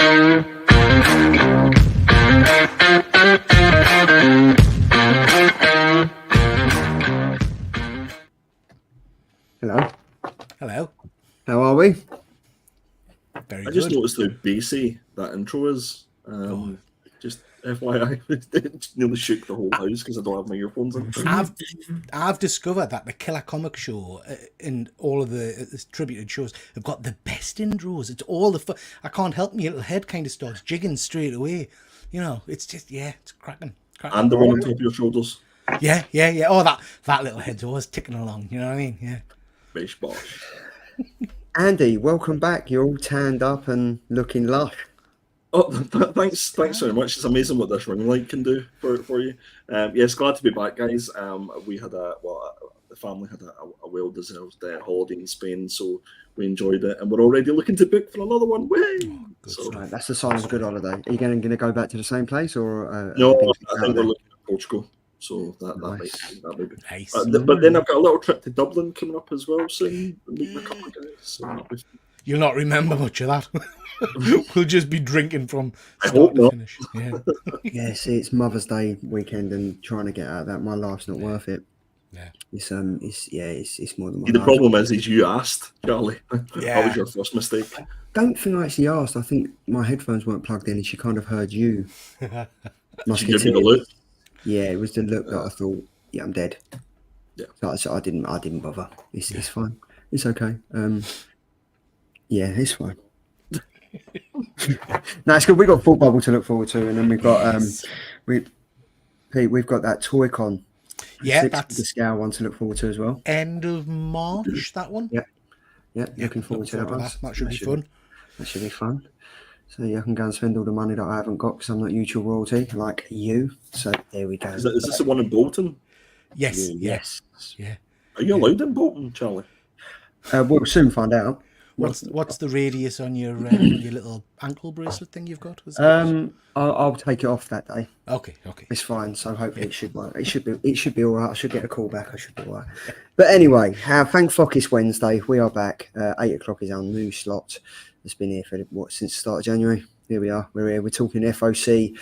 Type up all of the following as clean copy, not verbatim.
Hello. Hello. How are we? Very I good. just noticed how bassy that intro is. Just FYI, it nearly shook the whole house because I don't have my earphones in. I've discovered that the Killer Comic Show and all of the distributed shows have got the best intros. It's all the fun. I can't help me little head kind of starts jigging straight away. You know, it's just it's cracking. And the one on top of your shoulders. Yeah. Oh, that little head's always ticking along. You know what I mean? Yeah. Bish bosh. Andy, welcome back. You're all tanned up and looking lush. Oh, thanks very much. It's amazing what this ring light can do for you. Yes, glad to be back, guys. We had the family had a well-deserved holiday in Spain, so we enjoyed it, and we're already looking to book for another one. Right, that's the sign of a good holiday. Are you going to go back to the same place, or no? I think we're looking at Portugal, so that might be Nice. But then I've got a little trip to Dublin coming up as well soon. Meeting a couple of guys. So You'll not remember much of that. We'll just be drinking from I start hope to not. finish. Yeah. yeah, see, it's Mother's Day weekend, and trying to get out of that, my life's not worth it. Yeah. It's more than my The life. problem is you asked, Charlie. Yeah. That was your first mistake. Don't think I actually asked. I think my headphones weren't plugged in, and she kind of heard you. She gave you the look. Yeah, it was the look that I thought, yeah, I'm dead. Yeah. So I didn't bother. It's fine. It's okay. Yeah, it's fine. No, it's good. We got Thought Bubble to look forward to, and then we've got we've got that Toy Con. Yeah, That's the scale one to look forward to as well. End of March, that one. Yeah, looking forward to that one. That should be fun. That should be fun. So yeah, I can go and spend all the money that I haven't got because I'm not YouTube royalty like you. So there we go. Is this the one in Bolton? Yes. Yes. Yeah. Are you allowed in Bolton, Charlie? We'll soon find out. What's the radius on your little ankle bracelet thing you've got? I'll take it off that day. Okay. It's fine. So hopefully it should work. It should be all right. I should get a call back. I should be all right. But anyway, thank FOC it's Wednesday. We are back. 8:00 is our new slot. It's been here for since the start of January. Here we are. We're here. We're talking FOC,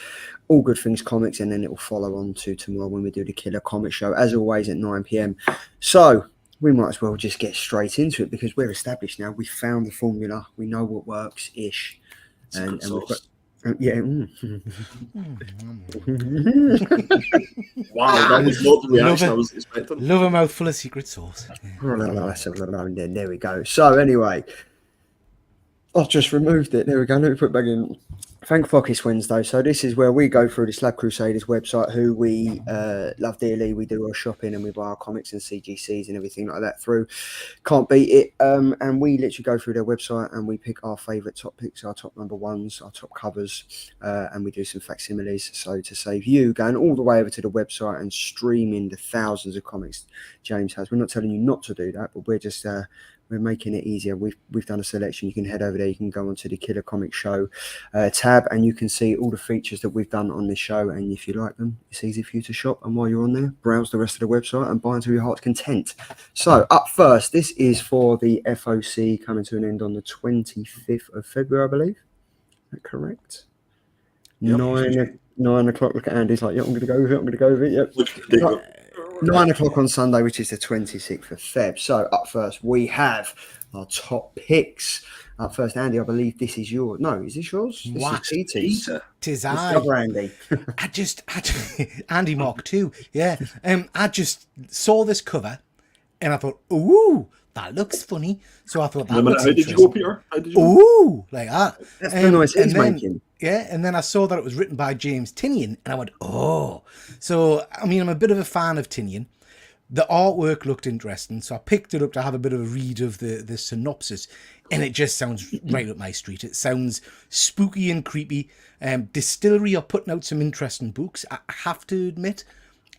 all good things comics, and then it will follow on to tomorrow when we do the Killer Comic Show, as always at 9 p.m. So we might as well just get straight into it because we're established now. We found the formula. We know what works ish, and we've got. Yeah. Wow, that was not the reaction I was expecting. Love a mouthful of secret sauce. There we go. So anyway, I've just removed it. There we go. Let me put it back in. Thank FOC it's Wednesday. So this is where we go through the Slab Crusaders website, who we love dearly. We do our shopping and we buy our comics and CGCs and everything like that through. Can't beat it. And we literally go through their website and we pick our favourite top picks, our top number ones, our top covers, and we do some facsimiles. So to save you going all the way over to the website and streaming the thousands of comics James has, we're not telling you not to do that, but we're just we're making it easier. We've done a selection. You can head over there. You can go onto the Killer Comic Show tab, and you can see all the features that we've done on this show. And if you like them, it's easy for you to shop. And while you're on there, browse the rest of the website and buy until your heart's content. So up first, this is for the FOC coming to an end on the 25th of February, I believe. Is that correct? Yep. 9 o'clock. Look at Andy's like, yeah, I'm going to go with it. I'm going to go with it. Yep. 9 o'clock on Sunday, which is the 26th of Feb. So up first, we have our top picks. Up first, Andy, I believe this is yours. No, is this yours? What? This is Peter's. Tis It's I. the other Andy. I just Andy Mark too. Yeah. I just saw this cover and I thought, ooh, that looks funny. So I thought that looks how did you go, Peter? How did you go? Ooh, like that. That's the noise he's making. Yeah, and then I saw that it was written by James Tynion, and I went, oh. So, I mean, I'm a bit of a fan of Tynion. The artwork looked interesting, so I picked it up to have a bit of a read of the synopsis, and it just sounds right up my street. It sounds spooky and creepy. Distillery are putting out some interesting books. I have to admit,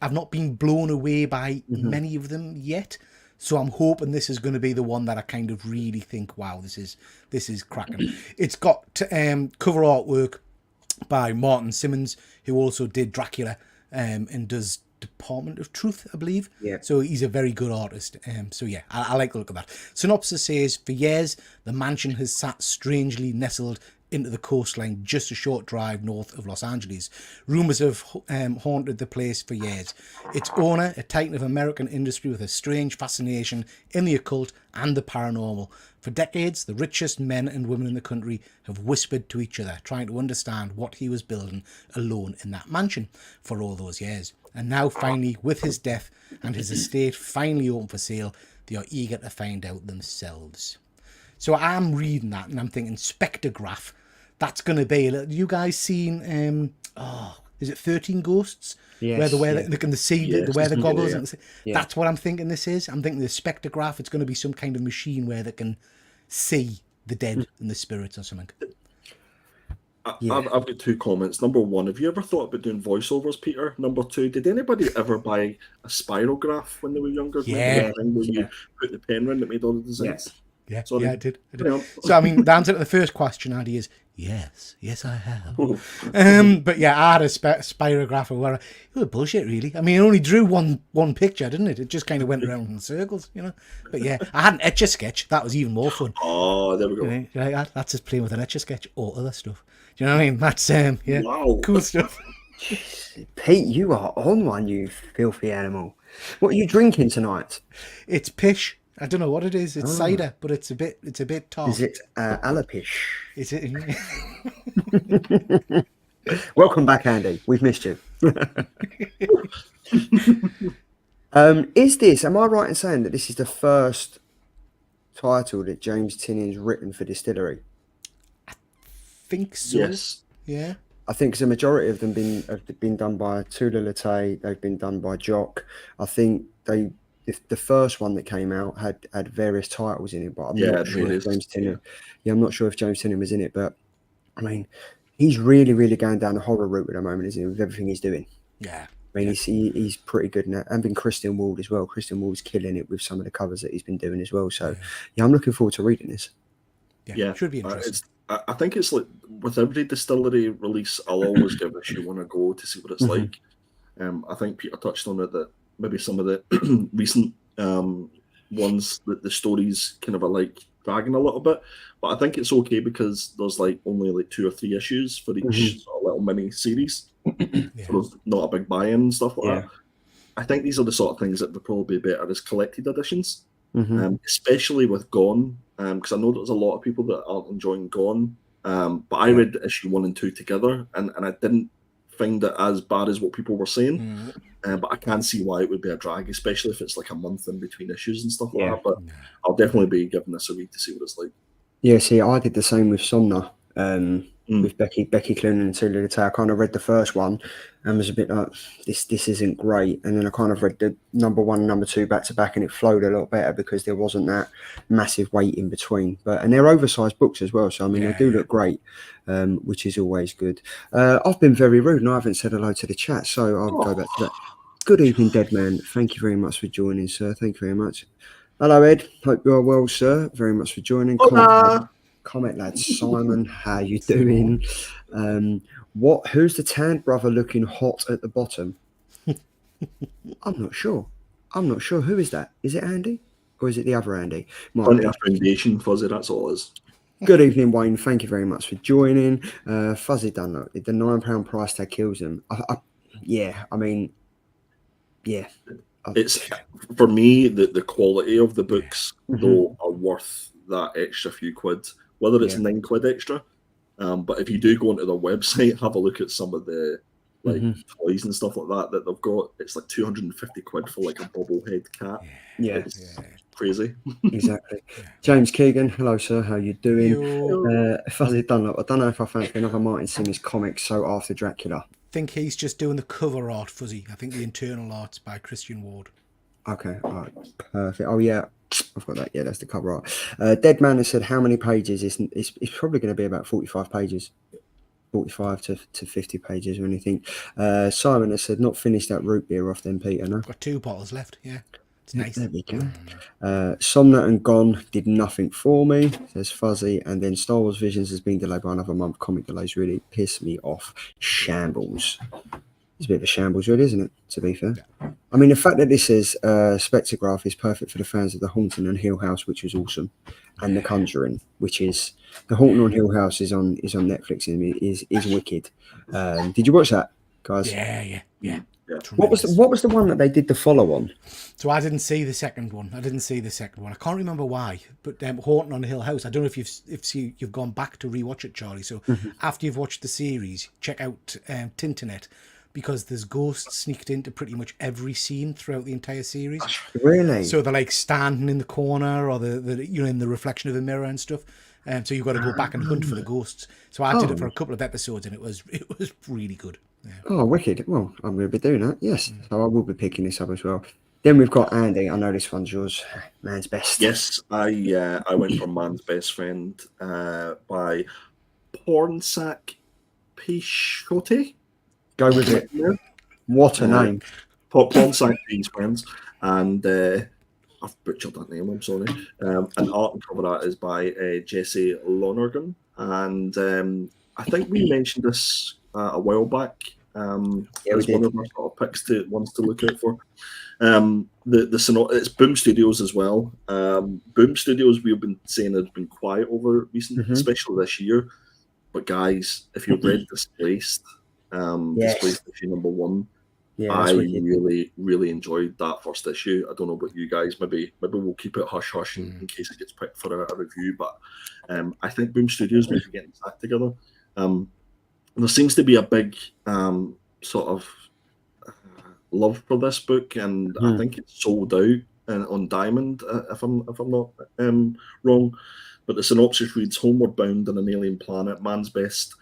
I've not been blown away by many of them yet. So I'm hoping this is going to be the one that I kind of really think, wow, this is cracking. It's got cover artwork by Martin Simmons, who also did Dracula and does Department of Truth, I believe. Yeah. So he's a very good artist. So yeah, I like the look of that. Synopsis says, for years, the mansion has sat strangely nestled into the coastline just a short drive north of Los Angeles. Rumours have haunted the place for years. Its owner, a titan of American industry with a strange fascination in the occult and the paranormal. For decades, the richest men and women in the country have whispered to each other, trying to understand what he was building alone in that mansion for all those years. And now, finally, with his death and his estate finally open for sale, they are eager to find out themselves. So I'm reading that and I'm thinking, spectrograph, that's going to be... You guys seen... is it 13 Ghosts? Yes, Where they wear yeah. they can see Yes. they wear the goggles. Yeah. And Yeah. that's what I'm thinking this is. I'm thinking the spectrograph, it's going to be some kind of machine where they can see the dead and the spirits or something. Yeah. I've got 2 comments. Number 1, have you ever thought about doing voiceovers, Peter? Number 2, did anybody ever buy a spirograph when they were younger? Yeah. Remember that thing where Yeah. you put the pen round that made all the designs? Yeah, Sorry. yeah, I did. Carry on. So, I mean, the answer to the first question, Andy, is yes. Yes, I have. Oh. But yeah, I had a spirograph or whatever. It was bullshit, really. I mean, it only drew one picture, didn't it? It just kind of went around in circles, you know. But yeah, I had an Etch-a-Sketch. That was even more fun. Oh, there we go. You know, like that. That's just playing with an Etch-a-Sketch or other stuff. Do you know what I mean? That's yeah, Wow. cool stuff. Pete, you are on one, you filthy animal. What are you drinking tonight? It's pish. I don't know what it is. It's cider, but it's a bit tart. Is it Alapish? Is it? Welcome back, Andy. We've missed you. Am I right in saying that this is the first title that James Tinnion's written for Distillery? Think so. Yes. Yeah. I think the majority of them have been done by Tula Latte. They've been done by Jock. I think the first one that came out had various titles in it, but I'm not sure if James Tinian. Yeah, I'm not sure if James Tinian was in it, but I mean, he's really, really going down the horror route at the moment, isn't he? With everything he's doing. Yeah. I mean, he's pretty good in that. And been Christian Ward as well. Christian Ward's killing it with some of the covers that he's been doing as well. So yeah, I'm looking forward to reading this. Yeah. Should be interesting. I think it's like with every distillery release, I'll always give issue one a go to see what it's like. I think Peter touched on it that maybe some of the recent ones that the stories kind of are like dragging a little bit, but I think it's okay because there's like only like 2 or 3 issues for each sort of little mini series. So there's not a big buy-in and stuff like that. I think these are the sort of things that would probably be better as collected editions, especially with Gone, because I know there's a lot of people that aren't enjoying Gone, but I read issue 1 and 2 together, and I didn't find it as bad as what people were saying, but I can see why it would be a drag, especially if it's like a month in between issues and stuff like that. But I'll definitely be giving this a read to see what it's like. Yeah, see, I did the same with Somna, with Becky Cloonan and Tula Latte. I kind of read the first one and was a bit like, this isn't great. And then I kind of read the number 1 and number 2 back to back, and it flowed a lot better because there wasn't that massive wait in between. And they're oversized books as well. So, I mean, they do look great, which is always good. I've been very rude and I haven't said hello to the chat, so I'll go back to that. Good evening, Deadman. Thank you very much for joining, sir. Thank you very much. Hello, Ed. Hope you are well, sir. Very much for joining. Comment, lad. Simon, how you doing? Who's the tanned brother looking hot at the bottom? I'm not sure. Who is that? Is it Andy? Or is it the other Andy? Foundation Fuzzy, that's all it is. Good evening, Wayne. Thank you very much for joining. Fuzzy Dunlop, the £9 price tag kills him. It's for me the quality of the books though are worth that extra few quid, whether it's £9 extra. But if you do go onto their website, have a look at some of the like toys and stuff like that they've got. It's like 250 quid for like a bobblehead cat. It's crazy. Exactly. James Keegan, hello sir, how you doing? Fuzzy Dunlop, I don't know if I fancy another Martin Simmons comic so after Dracula. I think he's just doing the cover art, Fuzzy. I think the internal art's by Christian Ward. Okay, all right, perfect. Oh yeah, I've got that. Yeah, that's the cover art. Dead Man has said how many pages? It's probably going to be about 45 pages. 45 to 50 pages or anything. Simon has said not finished that root beer off then, Peter, no? Got 2 bottles left, yeah. It's nice. There we go. Somna and Gone did nothing for me, says Fuzzy, and then Star Wars Visions has been delayed by another month. Comic delays really piss me off. Shambles. It's a bit of a shambles, really, isn't it? To be fair. I mean, the fact that this is Spectrograph is perfect for the fans of The Haunting on Hill House, which was awesome, and The Conjuring, which is The Haunting on Hill House is on Netflix and is wicked. Did you watch that, guys? Yeah. What was the one that they did the follow on? So I didn't see the second one. I can't remember why. But Haunting on Hill House. I don't know if you've gone back to rewatch it, Charlie. So after you've watched the series, check out Tinternet, because there's ghosts sneaked into pretty much every scene throughout the entire series. Really? So they're like standing in the corner, or the in the reflection of a mirror and stuff. So you've got to go back and hunt for the ghosts. So I did it for a couple of episodes, and it was really good. Yeah. Oh, wicked. Well, I'm going to be doing that. Yes. So I will be picking this up as well. Then we've got Andy. I know this one's yours. Man's Best. Yes, I went for Man's Best Friend by Pornsack Pichote. Go with it. What a name. Pornsack Peace Friends. And I've butchered that name, I'm sorry. And art and cover art is by Jesse Lonergan. And I think we mentioned this a while back. It's one of our sort of picks ones to look out for. It's Boom Studios as well. Boom Studios, we've been saying, has been quiet over recent, especially this year. But guys, if you've read Displaced, Displaced issue number 1, I really enjoyed that first issue. I don't know about you guys. Maybe we'll keep it hush hush in case it gets picked for a review. But I think Boom Studios may be getting its act together. There seems to be a big sort of love for this book, and I think it's sold out on Diamond, if I'm not wrong. But the synopsis reads: Homeward bound on an alien planet, Man's Best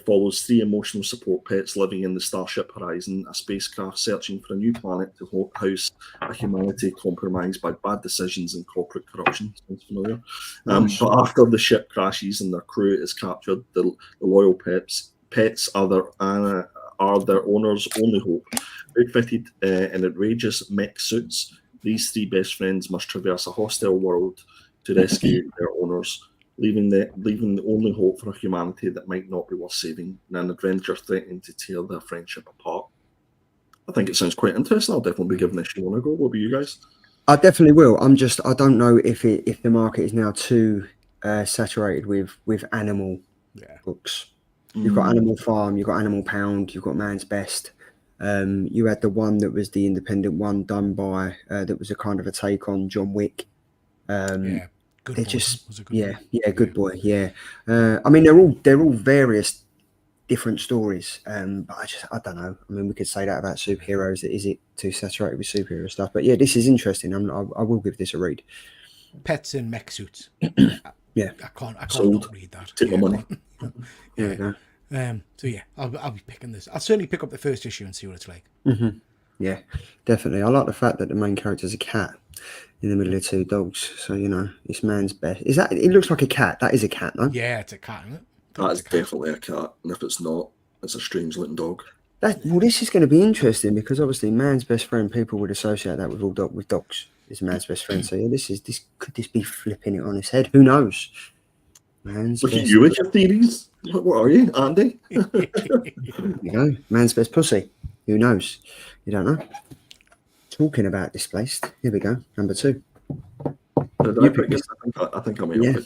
follows 3 emotional support pets living in the Starship Horizon, a spacecraft searching for a new planet to house a humanity compromised by bad decisions and corporate corruption. Sounds familiar. But after the ship crashes and their crew is captured, the loyal pets are their owners' only hope. Outfitted in outrageous mech suits, these 3 best friends must traverse a hostile world to rescue their owners, leaving the only hope for humanity that might not be worth saving in an adventure threatening to tear their friendship apart. I think it sounds quite interesting. I'll definitely be giving this one a go. What about you guys? I definitely will. I don't know if the market is now too saturated with animal books. You've got Animal Farm, you've got Animal Pound, you've got Man's Best. You had the one that was the independent one done by that was a kind of a take on John Wick. Good boy. Good boy. Yeah. I mean, they're all various different stories. But I don't know. I mean, we could say that about superheroes. Is it too saturated with superhero stuff? But yeah, this is interesting. I will give this a read. Pets in mech suits. Yeah. I can't not read that. Take my money. Yeah. So yeah, I'll be picking this. I'll certainly pick up the first issue and see what it's like. Yeah, definitely. I like the fact that the main character is a cat in the middle of 2 dogs. So it's Man's Best. Is that? It looks like a cat. That is a cat, no? Yeah, it's a cat, isn't it? That is definitely a cat, and if it's not, it's a strange looking dog. This is going to be interesting because obviously Man's Best Friend, people would associate that with dogs. It's Man's Best Friend. So yeah, could this be flipping it on its head? Who knows? Look at you with your theories. What are you, Andy? Man's Best Pussy. Who knows? You don't know. Talking about Displaced. Here we go. Number 2. I think I'm here.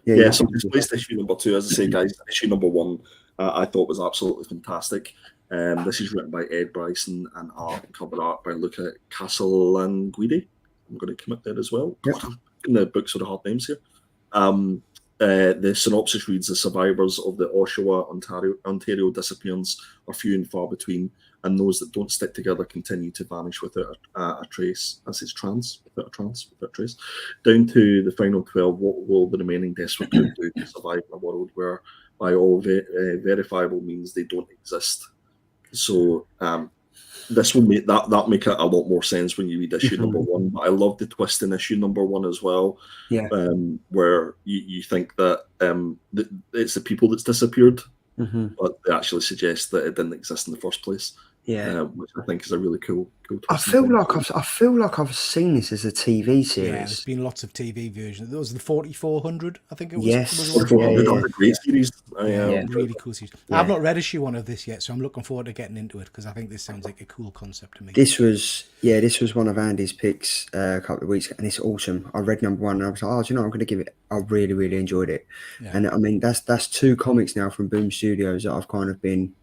Yeah, so Displaced issue number 2, as I say, guys, issue number 1 I thought was absolutely fantastic. This is written by Ed Bryson and art and cover art by Luca Casalanguidi. I'm going to commit there as well. Yep. The books with the hard names here. The synopsis reads: the survivors of the Oshawa, Ontario disappearance are few and far between, and those that don't stick together continue to vanish without a trace. As it's without a trace. Down to the final 12, what will the remaining desperate group do to survive in a world where, by all verifiable means, they don't exist? So this will make that make it a lot more sense when you read issue number 1. But I love the twist in issue number 1 as well. Yeah. Where you think that it's the people that's disappeared, but they actually suggest that it didn't exist in the first place. Yeah. which I think is a really cool twist. I and feel thing. like I've seen this as a TV Yeah, there's series. been lots of TV versions. There was the 4400, I think it was. Yes. Was one. 400, Yeah. that's a great series. Yeah, really cool series. Yeah. I've not read issue 1 of this yet, so I'm looking forward to getting into it because I think this sounds like a cool concept to me. This was one of Andy's picks a couple of weeks ago, and it's awesome. I read number 1 and I was like, oh, do you know, I'm going to give it. I really, really enjoyed it. Yeah. And I mean, that's 2 comics now from Boom Studios that I've kind of been.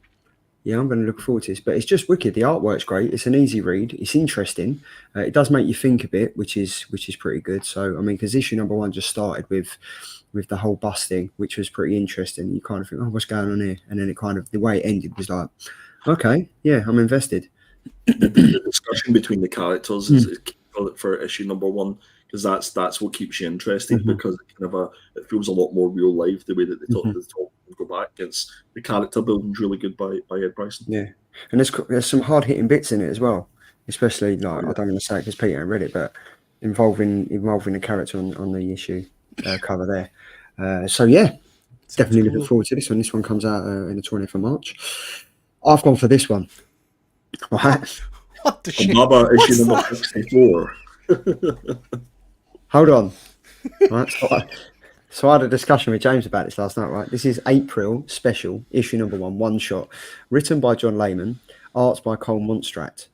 Yeah, I'm going to look forward to this, but it's just wicked. The artwork's great. It's an easy read. It's interesting. It does make you think a bit, which is pretty good. So I mean, because issue number 1 just started with the whole bus thing, which was pretty interesting. You kind of think, oh, what's going on here? And then it kind of, the way it ended was like, okay, yeah, I'm invested. The discussion between the characters is key for issue number 1, because that's what keeps you interested, because it kind of it feels a lot more real life the way that they talk and go back. It's the character building's really good by Ed Bryson. Yeah, and there's some hard hitting bits in it as well, especially like I don't want to say it because Peter ain't read it, but involving the character on the issue cover there. So yeah, definitely looking forward to this one. This one comes out in the 20th of March. I've gone for this one. Right. What the shit? Baba issue number that? 64. Hold on. Right. So I had a discussion with James about this last night, right? This is April special, issue number 1 shot, written by John Layman, arts by Cole Monstert.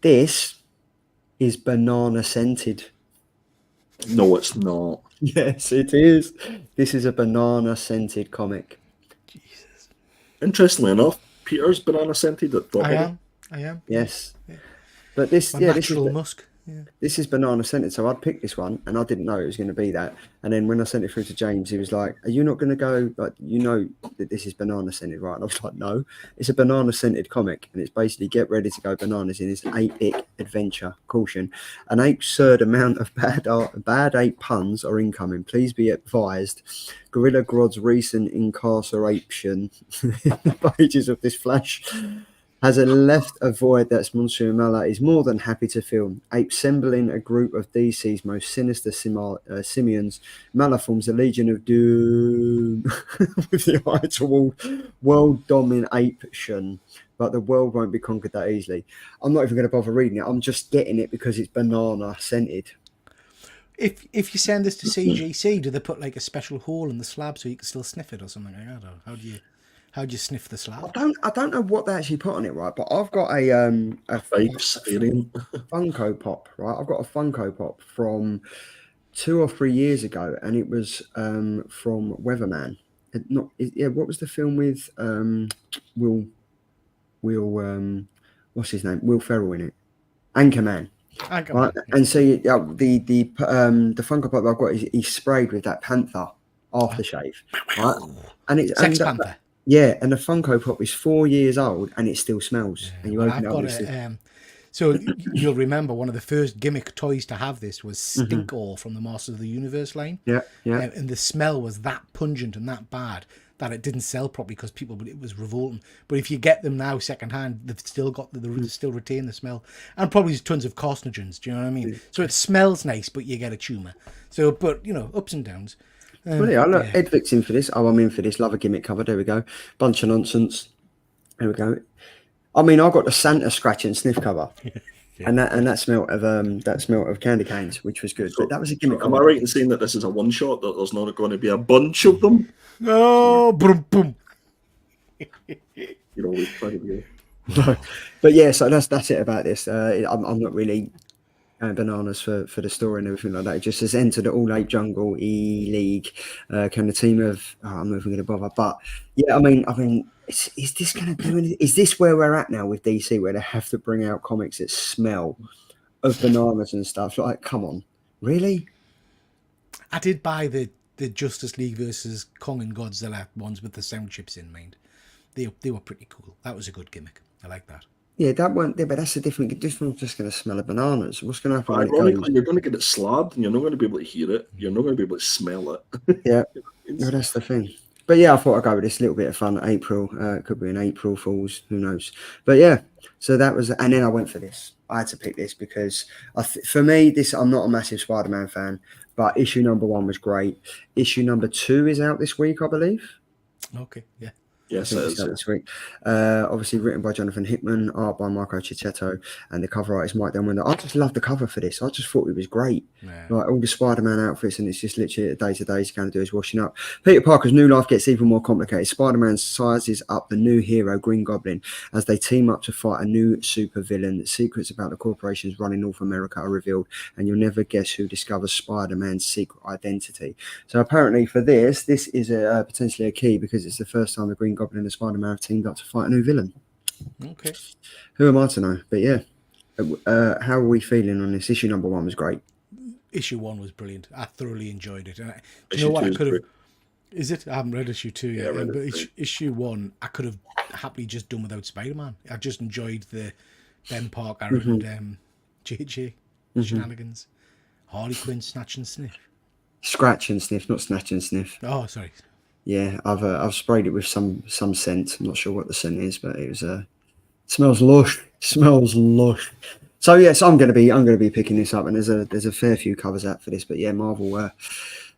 This is banana scented. No, it's not. Yes, it is. This is a banana scented comic. Jesus. Interestingly enough, Peter's banana scented at top. I am. Yes. But this, My this natural is musk. Yeah. this is banana scented. So I'd picked this one, and I didn't know it was going to be that. And then when I sent it through to James, he was like, "Are you not going to go? Like, you know that this is banana scented, right?" And I was like, "No, it's a banana scented comic, and it's basically get ready to go bananas in this ape adventure. Caution: an absurd amount of bad ape puns are incoming. Please be advised. Gorilla Grodd's recent incarceration in the pages of this flash." Has left a void that Monsieur Mala is more than happy to fill. Assembling a group of DC's most sinister simians, Mala forms a Legion of Doom with the eye toward world domination. But the world won't be conquered that easily. I'm not even going to bother reading it. I'm just getting it because it's banana scented. If you send this to CGC, do they put like a special hole in the slab so you can still sniff it or something like that? Or how do you sniff the slab? I don't know what they actually put on it, right? But I've got a Vibes variant. Funko Pop, right? I've got a Funko Pop from 2 or 3 years ago, and it was from Weatherman. What was the film with Will what's his name? Will Ferrell in it. Anchorman. Right? And so the Funko Pop that I've got is he's sprayed with that Panther aftershave, right? And it's Sex Panther. Yeah, and the Funko Pop is 4 years old and it still smells. And you open it up. So you'll remember one of the first gimmick toys to have this was Stinkor from the Masters of the Universe line. Yeah. And the smell was that pungent and that bad that it didn't sell properly because it was revolting. But if you get them now secondhand, they've still got they still retain the smell, and probably tons of carcinogens. Do you know what I mean? So it smells nice, but you get a tumour. So, but ups and downs. Well, yeah, look, Ed Vic's in for this. Oh, I'm in for this. Love a gimmick cover. There we go. Bunch of nonsense. There we go. I mean, I got the Santa scratch and sniff cover, and that smelt of candy canes, which was good. But that was a gimmick. Am I right in saying that this is a one shot? That there's not going to be a bunch of them? Oh, boom, boom. You're always trying to be. No. But yeah, so that's it about this. I'm not really bananas for the story and everything like that. It just says enter the All Ape Jungle E-League. Can the team of I'm not even going to bother. But yeah, I mean, is this going to do anything? Is this where we're at now with DC, where they have to bring out comics that smell of bananas and stuff? Like, come on, really? I did buy the Justice League versus Kong and Godzilla ones with the sound chips in mind. They were pretty cool. That was a good gimmick. I like that. Yeah, that one. Yeah, but that's a different. This one's just going to smell of bananas. What's going to happen? Ironically, you're going to get it slabbed, and you're not going to be able to hear it. You're not going to be able to smell it. Yeah, no, that's the thing. But yeah, I thought I'd go with this little bit of fun. April, it could be an April Fool's. Who knows? But yeah, so that was, and then I went for this. I had to pick this because for me, I'm not a massive Spider-Man fan, but issue number 1 was great. Issue number 2 is out this week, I believe. Okay, yeah. Yes, I it think it's is. out Yeah. this week. Obviously written by Jonathan Hickman, art by Marco Cicchetto, and the cover artist Mike Delmond. I just love the cover for this. I just thought it was great. Yeah. Like all the Spider-Man outfits, and it's just literally day to day. He's going to do his washing up. Peter Parker's new life gets even more complicated. Spider-Man sizes up the new hero, Green Goblin, as they team up to fight a new supervillain. The secrets about the corporations running North America are revealed, and you'll never guess who discovers Spider-Man's secret identity. So apparently for this is potentially a key because it's the first time the Green Goblin and Spider-Man have teamed up to fight a new villain. Okay. Who am I to know? But yeah, how are we feeling on this? Issue number 1 was great. Issue 1 was brilliant. I thoroughly enjoyed it. And do you Issue know what? 2 I is could have. great. Is it? I haven't read issue 2 yet. Yeah, I read but it too. issue 1, I could have happily just done without Spider-Man. I just enjoyed the Ben Parker and JJ shenanigans. Harley Quinn snatch and sniff. Scratch and sniff, not snatch and sniff. Oh, sorry. Yeah, I've sprayed it with some scent. I'm not sure what the scent is, but it was smells lush. Smells lush. So yes, I'm gonna be picking this up, and there's a fair few covers out for this. But yeah, Marvel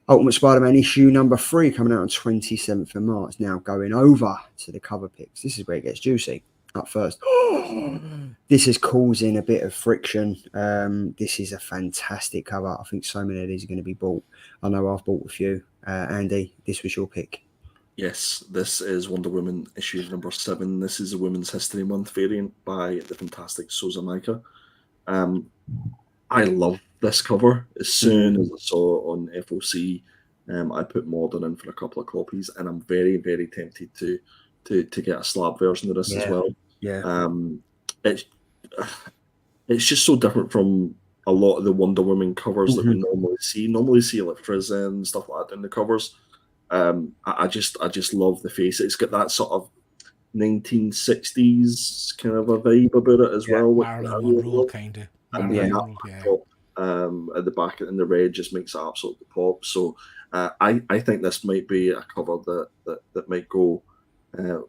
Ultimate Spider-Man issue number 3 coming out on 27th of March. Now going over to the cover picks. This is where it gets juicy. Up first, this is causing a bit of friction. This is a fantastic cover. I think so many of these are going to be bought. I know I've bought a few. Andy, this was your pick. Yes, this is Wonder Woman issue number 7. This is a Women's History Month variant by the fantastic Souza Micah. I love this cover. As soon as I saw it on FOC, I put Modern in for a couple of copies, and I'm very, very tempted to get a slab version of this as well. Yeah. It's just so different from a lot of the Wonder Woman covers that we normally see. Normally see like Frizzen and stuff like that in the covers. I just love the face. It's got that sort of 1960s kind of a vibe about it as well. Marilyn Monroe kind of. And at the back and the red just makes it absolutely pop. So I think this might be a cover that might go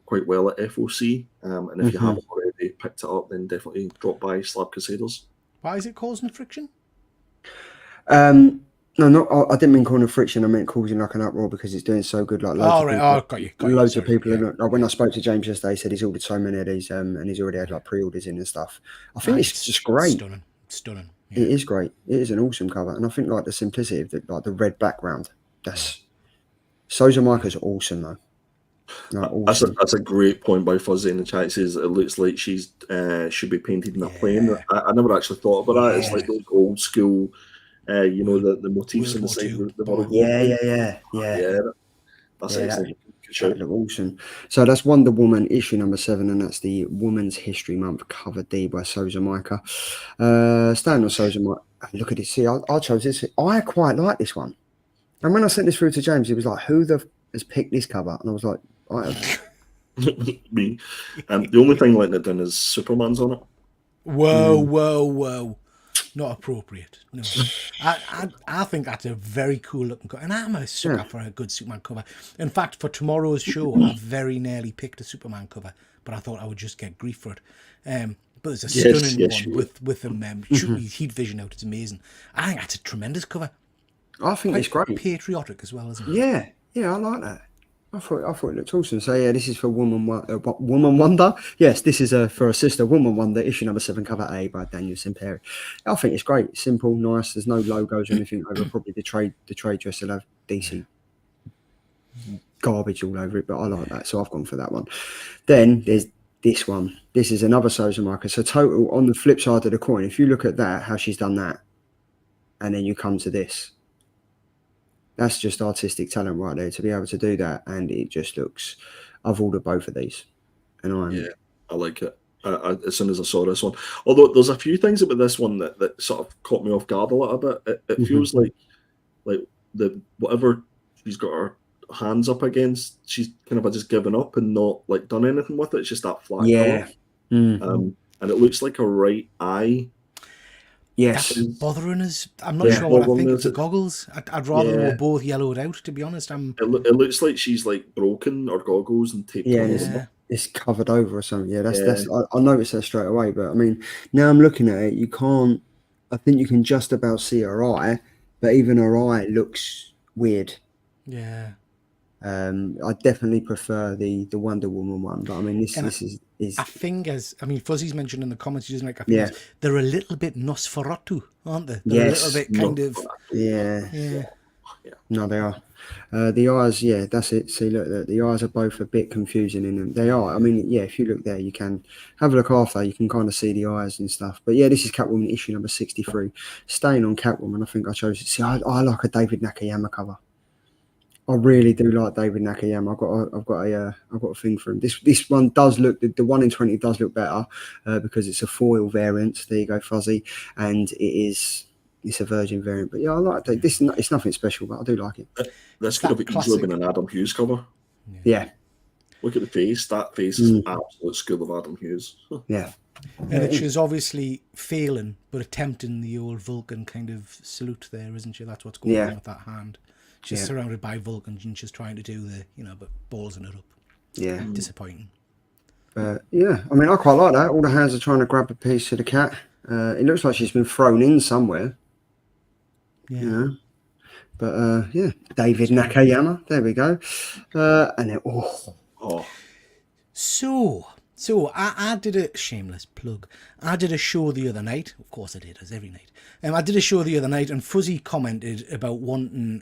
quite well at FOC. And if you haven't already picked it up, then definitely drop by Slab Crusaders. Why is it causing friction? No, I didn't mean causing friction. I meant causing like an uproar because it's doing so good. Like Got you. Loads of people. Like when I spoke to James yesterday, he said he's ordered so many of these, and he's already had like pre-orders in and stuff. I think it's just great. Stunning. Yeah. It is great. It is an awesome cover, and I think like the simplicity of the red background. That's Souza Micah's awesome though. Like, awesome. That's a great point by Fuzzy in the chat. It says it looks like she's should be painted in a plane. I never actually thought about that. It's like those old school. The motifs in the side of the World War. Yeah. That's excellent. That look awesome. So that's Wonder Woman issue number 7, and that's the Women's History Month cover D by Souza Micah. Staying on Souza Micah. Look at this. See, I chose this. I quite like this one. And when I sent this through to James, he was like, "Who has picked this cover?" And I was like, "I have." Me. The only thing letting it down is Superman's on it. Whoa. Not appropriate. No. I think that's a very cool looking cover. And I'm a sucker for a good Superman cover. In fact, for tomorrow's show, I very nearly picked a Superman cover, but I thought I would just get grief for it. But there's a stunning one with them shooting heat vision out. It's amazing. I think that's a tremendous cover. I think it's great. Patriotic as well, isn't it? Yeah, I like that. I thought it looked awesome. So yeah, this is for Woman Wonder. Yes, this is for a sister, Woman Wonder, issue number 7, cover A by Daniel Simperi. I think it's great, simple, nice. There's no logos or anything over. Probably the trade dress will have DC garbage all over it, but I like that, so I've gone for that one. Then there's this one. This is another Souza Micah. So total on the flip side of the coin. If you look at that, how she's done that, and then you come to this. That's just artistic talent right there to be able to do that, and it just looks. I've ordered both of these, and I like it. As soon as I saw this one, although there's a few things about this one that sort of caught me off guard a little bit. It feels like the whatever she's got her hands up against, she's kind of just given up and not like done anything with it. It's just that flat color. And it looks like a right eye. Yes, that's bothering us. I'm not sure what I think of the goggles. I'd rather they were both yellowed out, to be honest. It looks like she's like broken her goggles and taped on. It's covered over or something. Yeah, that's I noticed that straight away. But I mean, now I'm looking at it, you can't. I think you can just about see her eye, but even her eye looks weird. Yeah. I definitely prefer the Wonder Woman one, but I mean this And this is I think, Fuzzy's mentioned in the comments, he doesn't like. I think yeah, they're a little bit Nosferatu, aren't they? They're a little yes, bit kind of, yeah. yeah. No, they are. The eyes, yeah, that's it. See, look, the eyes are both a bit confusing in them. They are. I mean, yeah, if you look there, you can have a look after. You can kind of see the eyes and stuff. But yeah, this is Catwoman issue number 63. Staying on Catwoman, I think I chose it. See, I like a David Nakayama cover. I really do like David Nakayama. I've got a thing for him. This one does look the 1 in 20 does look better because it's a foil variant. There you go, Fuzzy, and it's a Virgin variant. But yeah, I like it. It's nothing special, but I do like it. This could have easily been an Adam Hughes cover. Yeah. Look at the face. That face is an absolute school of Adam Hughes. Yeah. And that she's obviously failing, but attempting the old Vulcan kind of salute there, isn't she? That's what's going on with that hand. She's surrounded by Vulcans and she's trying to do the, but ballsing it up. Yeah. Disappointing. Yeah, I mean, I quite like that. All the hands are trying to grab a piece of the cat. It looks like she's been thrown in somewhere. Yeah. You know? But yeah, David Nakayama. There we go. And then, So I did a shameless plug. I did a show the other night. Of course I did, as every night. I did a show the other night, and Fuzzy commented about wanting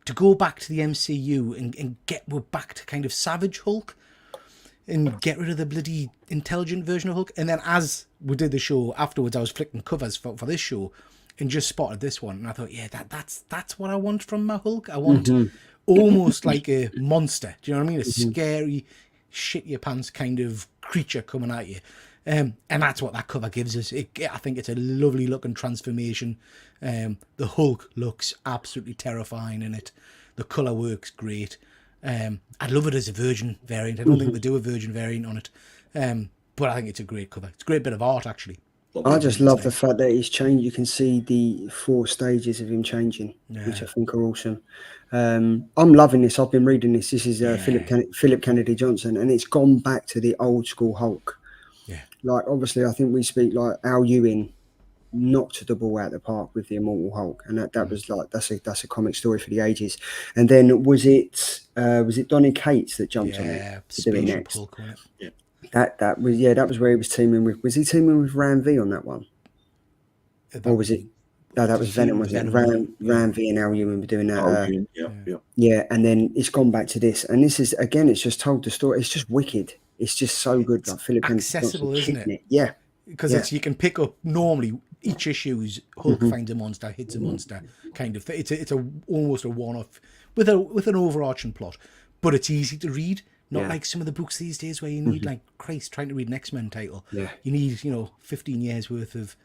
to go back to the MCU and get back to kind of Savage Hulk and get rid of the bloody intelligent version of Hulk. And then as we did the show afterwards, I was flicking covers for this show and just spotted this one, and I thought, yeah, that's what I want from my Hulk. I want almost like a monster. Do you know what I mean? A scary, shit your pants kind of creature coming at you. And that's what that cover gives us. I think it's a lovely looking transformation. The Hulk looks absolutely terrifying in it. The colour works great. I'd love it as a Virgin variant. I don't think they do a Virgin variant on it. But I think it's a great cover. It's a great bit of art, actually. I just love the fact that he's changed. You can see the 4 stages of him changing, which I think are awesome. I'm loving this. I've been reading this. This is Philip Kennedy Johnson, and it's gone back to the old school Hulk. Yeah. Like, obviously, I think we speak like Al Ewing knocked the ball out of the park with the Immortal Hulk, and that was like that's a comic story for the ages. And then was it Donny Cates that jumped on it to do it next? Hulk on it. Yeah. That was where he was teaming with. Was he teaming with Ram V on that one? Or was it? No, that was Venom, wasn't it? Ram V and Al Ewing were doing that. Yeah, and then it's gone back to this, and this is again. It's just told the story. It's just wicked. It's just so good. Like Philip accessible, isn't it? Yeah, because you can pick up normally each issue's Hulk finds a monster, hits a monster, kind of. It's almost a one-off with an overarching plot, but it's easy to read. Not like some of the books these days where you need, like, Christ, trying to read an X-Men title. Yeah. You need, 15 years worth of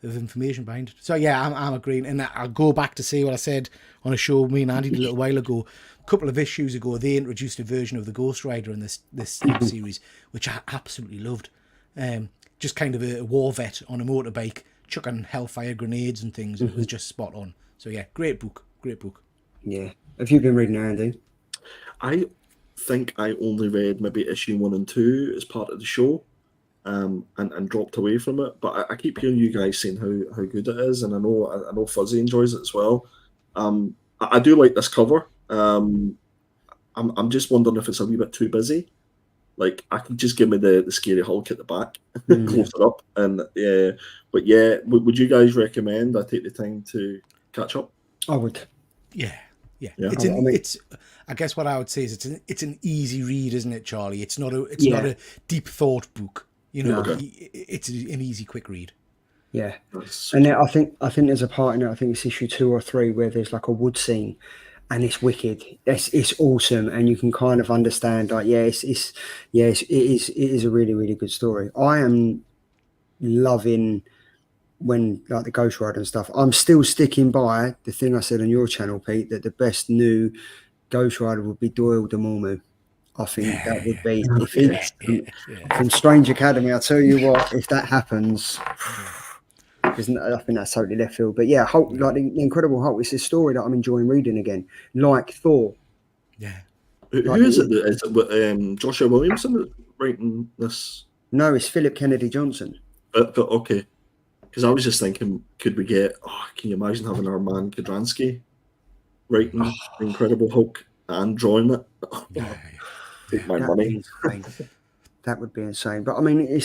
information behind it. So, yeah, I'm agreeing. And I'll go back to say what I said on a show me and Andy did a little while ago. A couple of issues ago, they introduced a version of the Ghost Rider in this series, which I absolutely loved. Just kind of a war vet on a motorbike, chucking hellfire grenades and things. It was just spot on. So, yeah, great book. Yeah. Have you been reading it, Andy? I think I only read maybe issue 1 and 2 as part of the show, and dropped away from it. But I keep hearing you guys saying how good it is, and I know Fuzzy enjoys it as well. I do like this cover. I'm just wondering if it's a wee bit too busy. Like, I could just give me the scary Hulk at the back, close it up, and But yeah, would you guys recommend I take the time to catch up? I would. Yeah. It's I guess what I would say is it's an easy read, isn't it, Charlie? It's not a deep thought book. It's an easy, quick read. Yeah, and then I think there's a part in it. I think it's issue 2 or 3 where there's like a wood scene, and it's wicked. It's awesome, and you can kind of understand. Like, it is a really, really good story. I am loving when, like, the Ghost Rider and stuff. I'm still sticking by the thing I said on your channel, Pete, that the best new Ghost Rider would be Doyle Dormammu. I think that would be from Strange Academy. I'll tell you what, if that happens, I think that's totally left field. But yeah, Hulk, like the Incredible Hulk, it's a story that I'm enjoying reading again, like Thor. Yeah. Who is it? Is it Joshua Williamson that's writing this? No, it's Philip Kennedy Johnson. But okay, because I was just thinking, could we get? Can you imagine having our man Kodransky writing Incredible Hulk? and drawing it. Yeah. Take my That'd be money. insane. That would be insane. But I mean,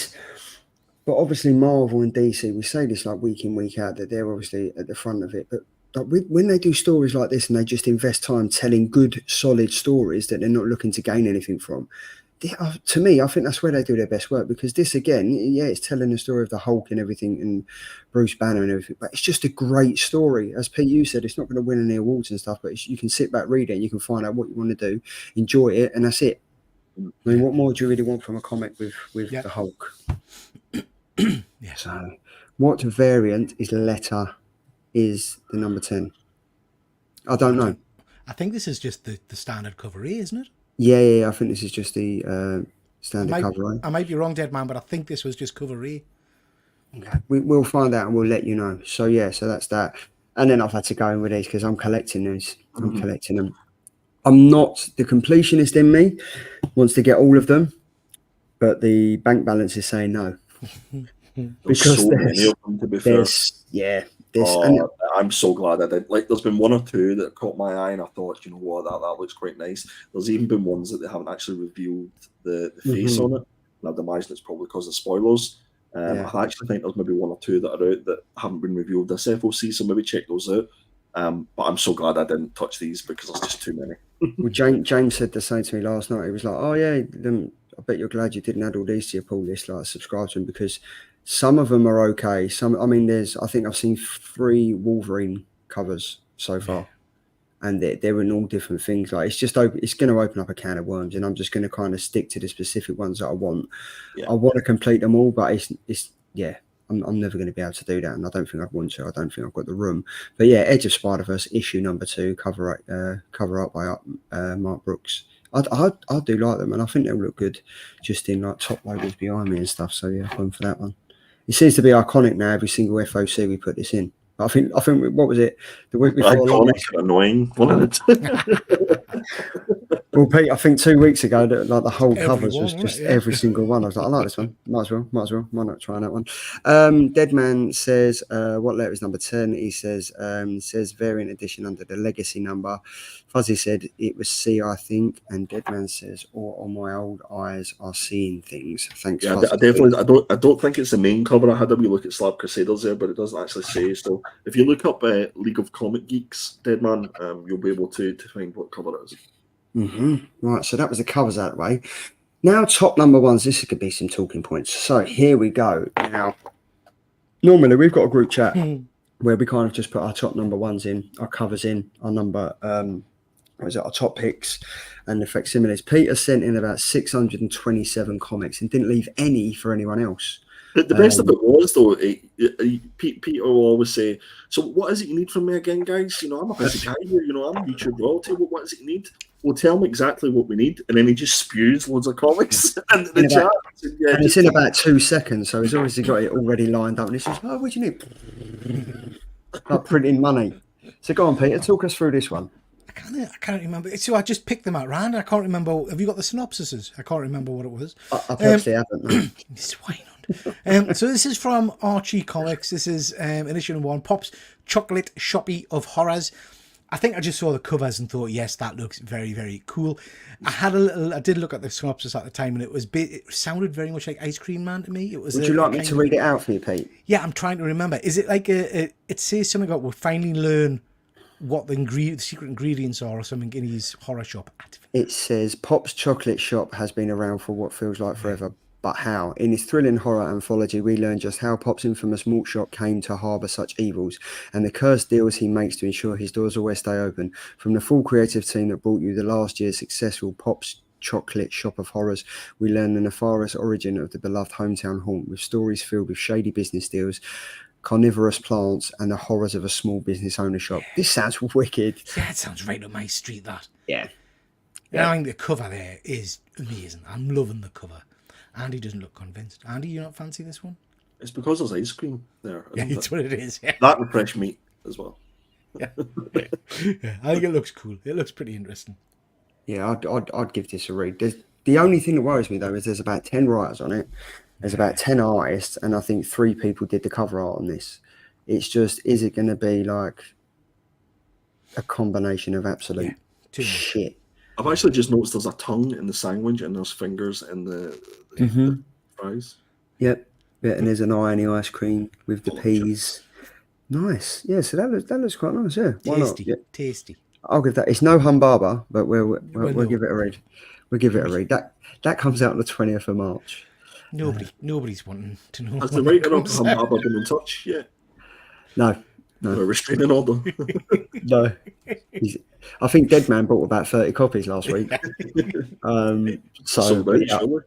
but obviously Marvel and DC, we say this like week in, week out, that they're obviously at the front of it. But like when they do stories like this and they just invest time telling good, solid stories that they're not looking to gain anything from, to me, I think that's where they do their best work. Because this, again, yeah, it's telling the story of the Hulk and everything and Bruce Banner and everything, but it's just a great story. As Pete, you said, it's not going to win any awards and stuff, but you can sit back, read it, and you can find out what you want to do, enjoy it, and that's it. I mean, what more do you really want from a comic with the Hulk? Yeah. So, what variant is the number 10? I don't know. I think this is just the standard cover A, isn't it? Yeah, I think this is just the standard cover. I might be wrong, Dead Man, but I think this was just cover A. Okay. We'll find out and we'll let you know. So yeah, so that's that. And then I've had to go in with these because I'm collecting these. I'm collecting them. I'm not the completionist in me wants to get all of them, but the bank balance is saying no. Because so many of them, to be fair. I'm so glad I did. Like, there's been one or two that caught my eye, and I thought, you know what, that looks quite nice. There's even been ones that they haven't actually revealed the face on it. And I'd imagine it's probably because of spoilers. I actually think there's maybe one or two that are out that haven't been revealed this FOC, so maybe check those out. But I'm so glad I didn't touch these because there's just too many. Well, James said the same to me last night. He was like, "Oh yeah, I bet you're glad you didn't add all these to your pull list, like subscribe to them, because some of them are okay. I mean, I think I've seen 3 Wolverine covers so far, and they're in all different things. Like it's going to open up a can of worms, and I'm just going to kind of stick to the specific ones that I want. Yeah. I want to complete them all, but I'm never going to be able to do that, and I don't think I'd want to. I don't think I've got the room. But yeah, Edge of Spider-Verse issue number 2, cover up by Mark Brooks. I do like them, and I think they'll look good just in like top logos behind me and stuff. So yeah, I'm for that one. It seems to be iconic now. Every single FOC we put this in. I think what was it the week before? Iconic and annoying. One of the two. Well, Pete, I think 2 weeks ago, like the whole covers was just every single one. I was like, I like this one. Might as well. Why not try that one? Deadman says, what letter is number 10? He says variant edition under the legacy number. Fuzzy said it was C, I think, and Deadman says, "Or my old eyes are seeing things." Thanks. Yeah, Fuzzy. I definitely. I don't think it's the main cover. I had a wee look at Slab Crusaders there, but it doesn't actually say. So if you look up League of Comic Geeks, Deadman, you'll be able to find what cover it is. Right, so that was the covers out of the way. Now, top number ones. This could be some talking points. So here we go. Now, normally we've got a group chat where we kind of just put our top number ones in, our covers in, our number, our top picks, and the facsimiles. Peter sent in about 627 comics and didn't leave any for anyone else. The best of it was, though, Peter will always say, "So what is it you need from me again, guys? You know, I'm a busy guy here. You know, I'm YouTube royalty. What is it you need? Well, tell me exactly what we need." And then he just spews loads of comics into the chat. And it's in about 2 seconds, so he's obviously got it already lined up. And he's just, "Oh, what do you need?" Like printing money. So go on, Peter, talk us through this one. I can't remember. So I just picked them at random. I can't remember. Have you got the synopsises? I can't remember what it was. I personally haven't. Swine on. So this is from Archie Comics. This is edition 1, Pop's Chocolate Shoppy of Horrors. I think I just saw the covers and thought, yes, that looks very, very cool. I did look at the synopsis at the time, and it sounded very much like Ice Cream Man to me. Would you like me to read it out for you, Pete? Yeah, I'm trying to remember. Is it like it says something about we'll finally learn what the secret ingredients are or something in his horror shop? It says Pop's Chocolate Shop has been around for what feels like forever, but how? In his thrilling horror anthology, we learn just how Pop's infamous malt shop came to harbour such evils and the cursed deals he makes to ensure his doors always stay open. From the full creative team that brought you the last year's successful Pop's Chocolate Shop of Horrors, we learn the nefarious origin of the beloved hometown haunt, with stories filled with shady business deals, carnivorous plants, and the horrors of a small business owner shop. This sounds wicked. Yeah, it sounds right up my street, that. Yeah. I think the cover there is amazing. I'm loving the cover. Andy doesn't look convinced. Andy, you not fancy this one? It's because there's ice cream there. Yeah, that's what it is. Yeah. That and fresh meat as well. Yeah. I think it looks cool. It looks pretty interesting. Yeah, I'd give this a read. The only thing that worries me, though, is there's about 10 writers on it. There's about 10 artists, and I think 3 people did the cover art on this. It's just, is it going to be like a combination of absolute shit? I've actually just noticed there's a tongue in the sandwich and there's fingers in the Mm-hmm. fries. Yep. Yeah, and there's an eye in the ice cream with the Oh, peas. Nice. Yeah, so that looks quite nice. Yeah, why not? Tasty, Yeah, tasty. I'll give that. It's no humbaba, but Well, we'll no, give it a read. We'll give it a read. That comes out on the 20th of March. nobody's wanting to know Has the when it writer of comes out. Humbaba been in touch yet? No, No restraining order. no. I think Dead Man bought about 30 copies last week. So Sold out, yeah, surely.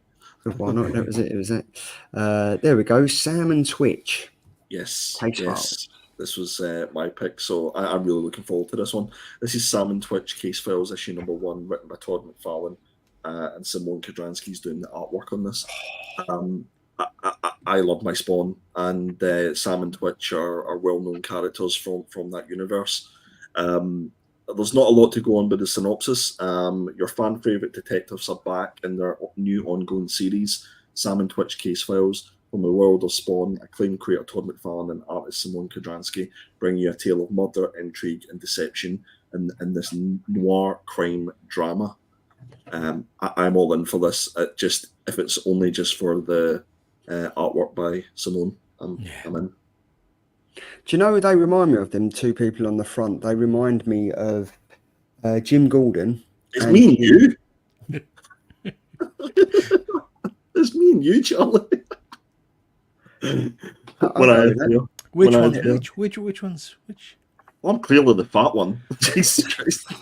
why not? That was it. It was it. There we go. Sam and Twitch. Yes, Case file. yes. This was my pick, so I'm really looking forward to this one. This is Sam and Twitch Case Files issue number 1, written by Todd McFarlane, and Simone Kudranski's doing the artwork on this. I love my Spawn, and Sam and Twitch are well-known characters from that universe. There's not a lot to go on with the synopsis. Your fan favourite detectives are back in their new ongoing series, Sam and Twitch Case Files. From the world of Spawn, acclaimed creator Todd McFarlane and artist Simone Kudranski bring you a tale of murder, intrigue, and deception in this noir crime drama. I'm all in for this. If it's only just for the artwork by Simone, I'm in. Do you know who they remind me of? Them two people on the front. They remind me of Jim Gordon. It's me and you. It's me and you, Charlie. Which ones? Well, I'm clearly the fat one. Jesus Christ.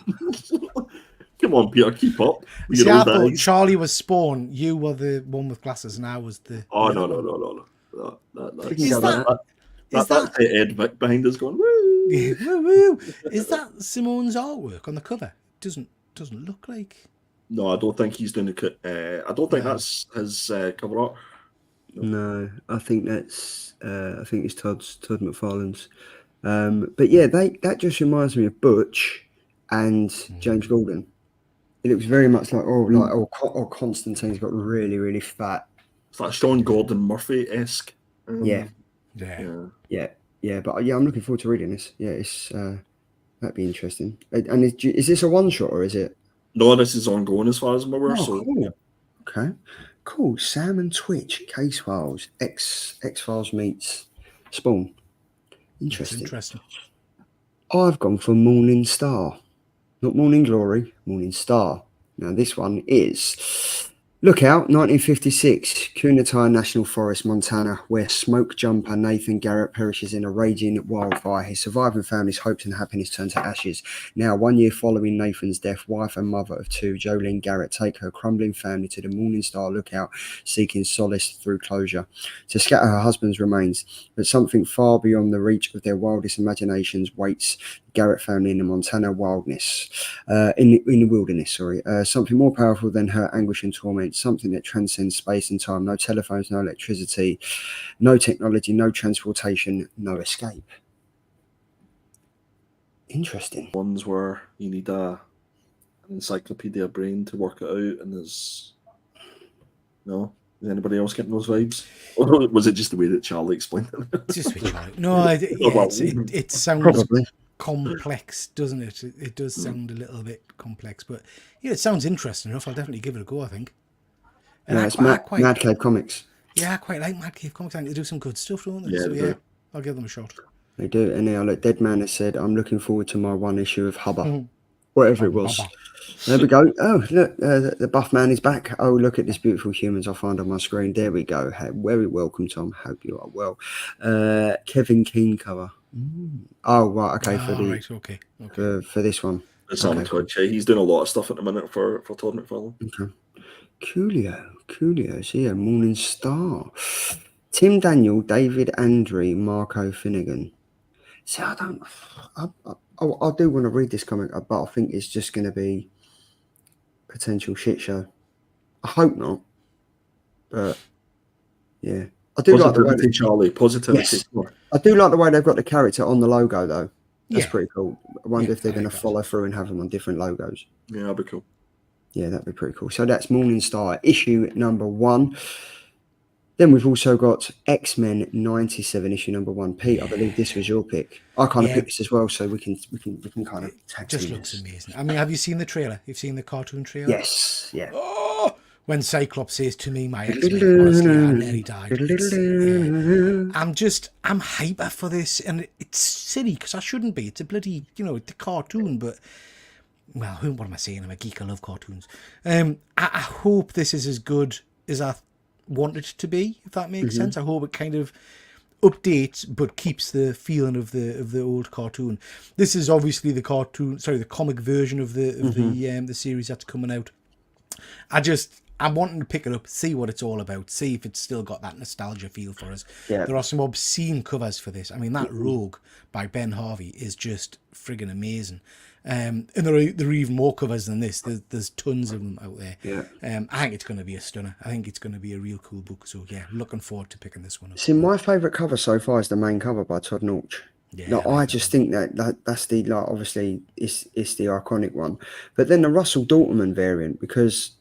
Come on, Peter, keep up. See, I thought Charlie was Spawn, you were the one with glasses, and I was the... Oh, no. That's Ed Vick behind us going, woo! Woo, woo. Is that Simone's artwork on the cover? Doesn't look like... No, I don't think he's doing the... I don't think that's his cover art. No, I think it's Todd McFarlane's. But yeah, that just reminds me of Butch and James Gordon. It looks very much like Constantine's got really, really fat. It's like Sean Gordon Murphy-esque. Yeah. But I'm looking forward to reading this. Yeah, it's that'd be interesting. And is this a one shot or is it? No, this is ongoing as far as I'm aware. Oh, cool. Okay. Cool. Sam and Twitch, Case Files, X Files meets Spawn. Interesting. I've gone for Morning Star. Not Morning Glory, Morning Star. Now this one is Lookout, 1956, Kunatire National Forest, Montana, where smoke jumper Nathan Garrett perishes in a raging wildfire. His surviving family's hopes and happiness turn to ashes. Now, 1 year following Nathan's death, wife and mother of two, Jolene Garrett, take her crumbling family to the Morning Star Lookout, seeking solace through closure, to scatter her husband's remains. But something far beyond the reach of their wildest imaginations waits Garrett family in the Montana wilderness, in the wilderness, something more powerful than her anguish and torment, something that transcends space and time. No telephones, no electricity, no technology, no transportation, no escape. Interesting. Ones where you need an encyclopedia brain to work it out, and there's no. Is anybody else getting those vibes? Or was it just the way that Charlie explained it? Just with Charlie. No, it sounds probably complex, doesn't it? It does sound a little bit complex, but yeah, it sounds interesting enough. I'll definitely give it a go, I think. And it's Mad Cave Comics. Yeah, I quite like Mad Cave Comics. I think they do some good stuff, don't they? Yeah, so they yeah, do. I'll give them a shot. They do. And now, look, Dead Man has said, I'm looking forward to my one issue of Hubba. Whatever it was. There we go. Oh, look, the buff man is back. Oh, look at this beautiful humans I find on my screen. There we go. Very welcome, Tom. Hope you are well. Kevin Keane cover. Oh, right. Okay. For this one. It's on Twitch. He's doing a lot of stuff at the minute for Todd McFarlane. Okay. Coolio. So yeah, Morning Star. Tim Daniel, David Andre, Marco Finnegan. See, I do want to read this comic, but I think it's just going to be potential shit show. I hope not, but yeah, I do like the way Charlie. Positivity. Yes. I do like the way they've got the character on the logo, though. That's pretty cool. I wonder if they're going to follow through and have them on different logos. Yeah, that'd be cool. Yeah, that'd be pretty cool. So that's Morning Star issue number 1. Then we've also got X-Men 97 issue number 1. Pete, I believe this was your pick. I kind of Yeah. picked this as well, so we can kind of tag Just team looks this. amazing. I mean, have you seen the trailer? You've seen the cartoon trailer? Yes, yeah. Oh, when Cyclops says to me, "My X-Men," honestly, I nearly died. I'm hyper for this, and it's silly because I shouldn't be. It's a bloody, it's a cartoon, but well, what am I saying? I'm a geek. I love cartoons. I hope this is as good as I want it to be, if that makes sense. I hope it kind of updates but keeps the feeling of the old cartoon. This is obviously the comic version of the series that's coming out. I'm wanting to pick it up, see what it's all about, see if it's still got that nostalgia feel for us. Yeah. There are some obscene covers for this. I mean, that Rogue by Ben Harvey is just friggin' amazing. And there are even more covers than this. There's tons of them out there. Yeah. I think it's going to be a stunner. I think it's going to be a real cool book. So yeah, looking forward to picking this one up. See, my favourite cover so far is the main cover by Todd Nauch. Yeah, I just think that's the obviously it's the iconic one, but then the Russell Dalton variant, because